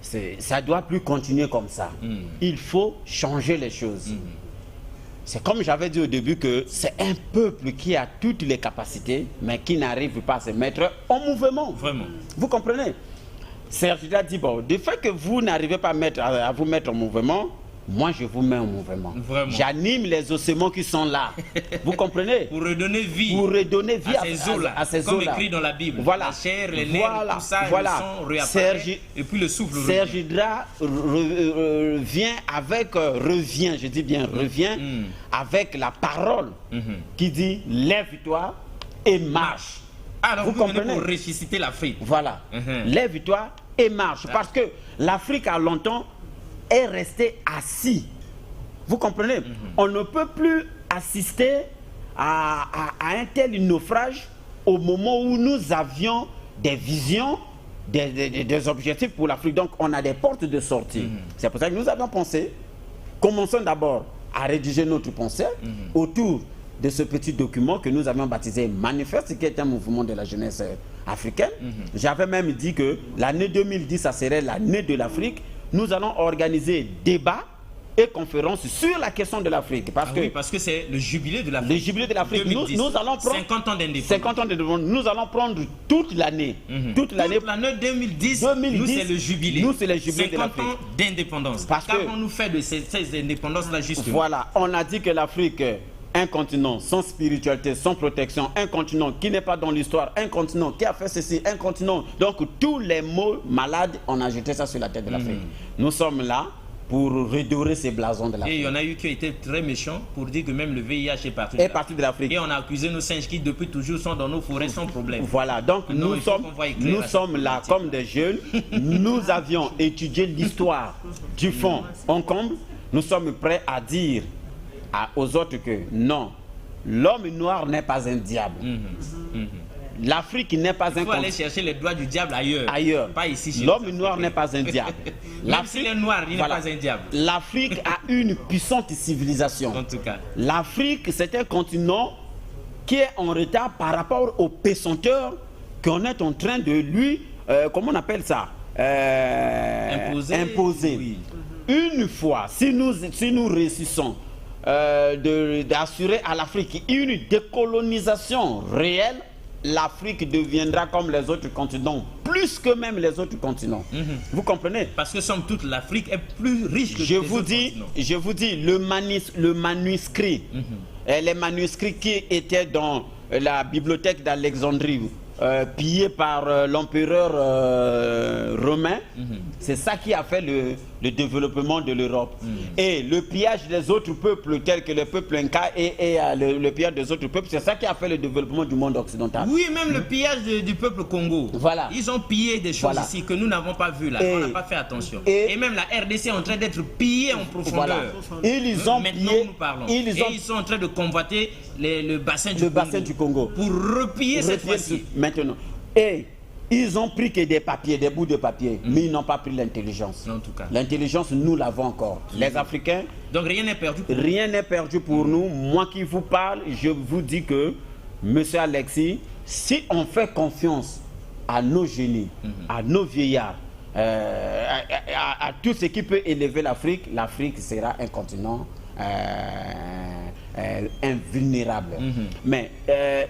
ça ne doit plus continuer comme ça. Il faut changer les choses. C'est comme j'avais dit au début que c'est un peuple qui a toutes les capacités, mais qui n'arrive pas à se mettre en mouvement. Vraiment. Vous comprenez? Serge Dra dit, bon, du fait que vous n'arrivez pas à vous mettre en mouvement, moi je vous mets en mouvement. J'anime les ossements qui sont là. Vous comprenez? Pour redonner vie. Pour redonner vie à ces eaux-là. Comme écrit dans la Bible. Voilà. La chair, les nerfs, tout ça, le sang réapparaît. Et puis le souffle revient. Serge Dra revient je dis bien revient, avec la parole qui dit lève-toi et marche. Alors vous comprenez, pour ressusciter l'Afrique. Voilà. Lève-toi et marche. Parce que l'Afrique a longtemps est resté assis. Vous comprenez? On ne peut plus assister à un tel naufrage au moment où nous avions des visions, des objectifs pour l'Afrique. Donc on a des portes de sortie. C'est pour ça que nous avons pensé, commençons d'abord à rédiger notre pensée autour de ce petit document que nous avions baptisé Manifeste, qui est un mouvement de la jeunesse africaine. J'avais même dit que l'année 2010, ça serait l'année de l'Afrique. Nous allons organiser débat et conférences sur la question de l'Afrique. Parce que c'est le jubilé de l'Afrique. Le jubilé de l'Afrique. Nous allons prendre 50 ans d'indépendance. 50 ans d'indépendance. Nous allons prendre toute l'année. Toute l'année 2010, nous c'est le jubilé. Nous c'est le jubilé de 50 l'Afrique. ans d'indépendance. Qu'avons-nous fait de ces indépendances-là justement? Voilà, on a dit que l'Afrique, un continent sans spiritualité, sans protection, un continent qui n'est pas dans l'histoire, un continent qui a fait ceci, un continent. Donc tous les mots malades, on a jeté ça sur la tête de l'Afrique. Nous sommes là pour redorer ces blasons de l'Afrique. Et il y en a eu qui ont été très méchants pour dire que même le VIH est parti de l'Afrique. Et on a accusé nos singes qui depuis toujours sont dans nos forêts sans problème. Voilà, donc nous sommes là comme des jeunes. Nous avions étudié l'histoire du fond en comble. Nous sommes prêts à dire aux autres que non, l'homme noir n'est pas un diable. L'Afrique n'est pas un continent. Il faut aller chercher les doigts du diable ailleurs. Pas ici. L'homme noir n'est pas un diable. Même s'il est noir, il n'est pas un diable. L'Afrique a une puissante civilisation. En tout cas. L'Afrique, c'est un continent qui est en retard par rapport aux pesanteurs qu'on est en train de lui, comment on appelle ça, imposer. Oui. Une fois, si nous réussissons d'assurer à l'Afrique une décolonisation réelle, l'Afrique deviendra comme les autres continents, plus que même les autres continents. Vous comprenez? Parce que somme toute, l'Afrique est plus riche que les autres continents. Je vous dis, le manuscrit, les manuscrits qui étaient dans la bibliothèque d'Alexandrie, pillés par l'empereur romain, c'est ça qui a fait le développement de l'Europe. Et le pillage des autres peuples, tels que le peuple Inca et le pillage des autres peuples, c'est ça qui a fait le développement du monde occidental. Oui, même le pillage du peuple Congo. Voilà. Ils ont pillé des choses ici que nous n'avons pas vues là. On n'a pas fait attention. Et même la RDC est en train d'être pillée en profondeur. Ils ont Maintenant, nous parlons. Ils sont en train de convoiter le bassin du Congo. Pour repiller cette fois-ci. Maintenant. Et ils ont pris que des papiers, des bouts de papier, mais ils n'ont pas pris l'intelligence. En tout cas. L'intelligence, nous l'avons encore. Les Africains. Donc rien n'est perdu pour rien n'est perdu pour nous. Moi qui vous parle, je vous dis que, monsieur Alexis, si on fait confiance à nos génies, à nos vieillards, à tout ce qui peut élever l'Afrique, l'Afrique sera un continent invulnérable. Mais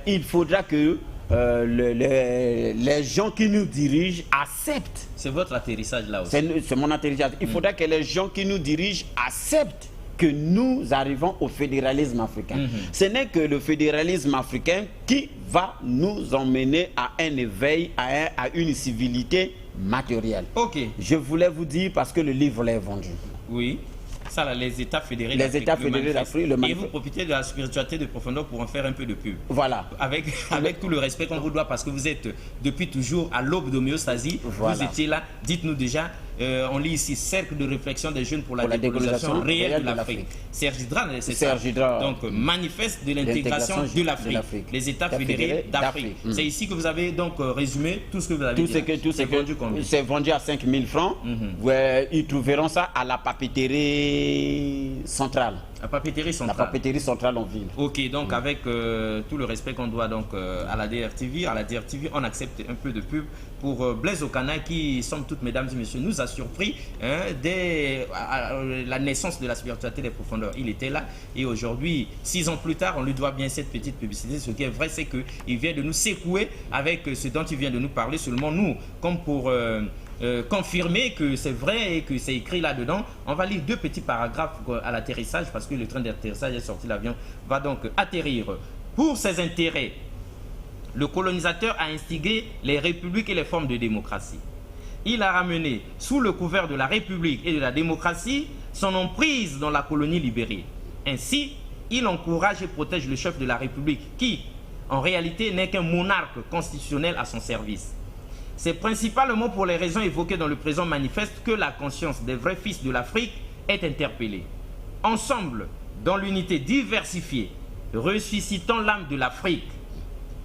il faudra que les gens qui nous dirigent acceptent. C'est votre atterrissage là aussi. C'est mon atterrissage. Il faudra que les gens qui nous dirigent acceptent que nous arrivons au fédéralisme africain. Ce n'est que le fédéralisme africain qui va nous emmener à un éveil, à une civilité matérielle. Ok. Je voulais vous dire parce que le livre l'est vendu. Oui. Ça, là, les États fédérés d'Afrique. Les États fédérés d'Afrique. Et vous profitez de la spiritualité de profondeur pour en faire un peu de pub. Voilà. Avec tout le respect qu'on vous doit, parce que vous êtes depuis toujours à l'aube d'homéostasie. Voilà. Vous étiez là. Dites-nous déjà, on lit ici Cercle de réflexion des jeunes pour la décolonisation réelle de l'Afrique. Serge Hydra, c'est ça. Donc, manifeste de l'intégration de l'Afrique. Les États fédérés d'Afrique. C'est ici que vous avez donc résumé tout ce que vous avez dit. C'est vendu à 5 000 francs. Ils trouveront ça à la papeterie centrale. La papeterie centrale. La papeterie centrale en ville. Ok, donc avec tout le respect qu'on doit donc à la DRTV, on accepte un peu de pub pour Blaise Okana qui, somme toute, mesdames et messieurs, nous a surpris dès la naissance de la spiritualité des profondeurs. Il était là et aujourd'hui, 6 ans plus tard, on lui doit bien cette petite publicité. Ce qui est vrai, c'est qu'il vient de nous secouer avec ce dont il vient de nous parler. Seulement nous, comme pour confirmer que c'est vrai et que c'est écrit là-dedans, on va lire 2 petits paragraphes à l'atterrissage parce que le train d'atterrissage est sorti, l'avion va donc atterrir. Pour ses intérêts, le colonisateur a instigé les républiques et les formes de démocratie. Il a ramené sous le couvert de la République et de la démocratie son emprise dans la colonie libérée. Ainsi, il encourage et protège le chef de la République qui, en réalité, n'est qu'un monarque constitutionnel à son service. C'est principalement pour les raisons évoquées dans le présent manifeste que la conscience des vrais fils de l'Afrique est interpellée. Ensemble, dans l'unité diversifiée, ressuscitant l'âme de l'Afrique.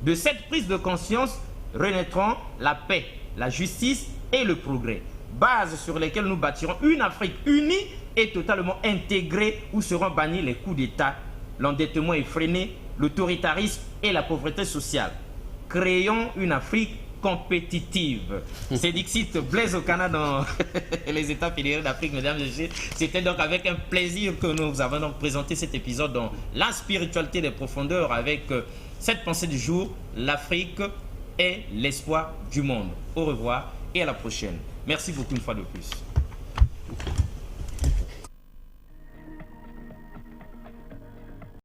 De cette prise de conscience renaîtront la paix, la justice et le progrès, bases sur lesquelles nous bâtirons une Afrique unie et totalement intégrée où seront bannis les coups d'État, l'endettement effréné l'autoritarisme et la pauvreté sociale. Créons une Afrique compétitive. C'est Dixit Blaise Okana dans les États fédérés d'Afrique, mesdames et messieurs. C'était donc avec un plaisir que nous avons donc présenté cet épisode dans la spiritualité des profondeurs avec cette pensée du jour, l'Afrique est l'espoir du monde. Au revoir et à la prochaine. Merci beaucoup une fois de plus.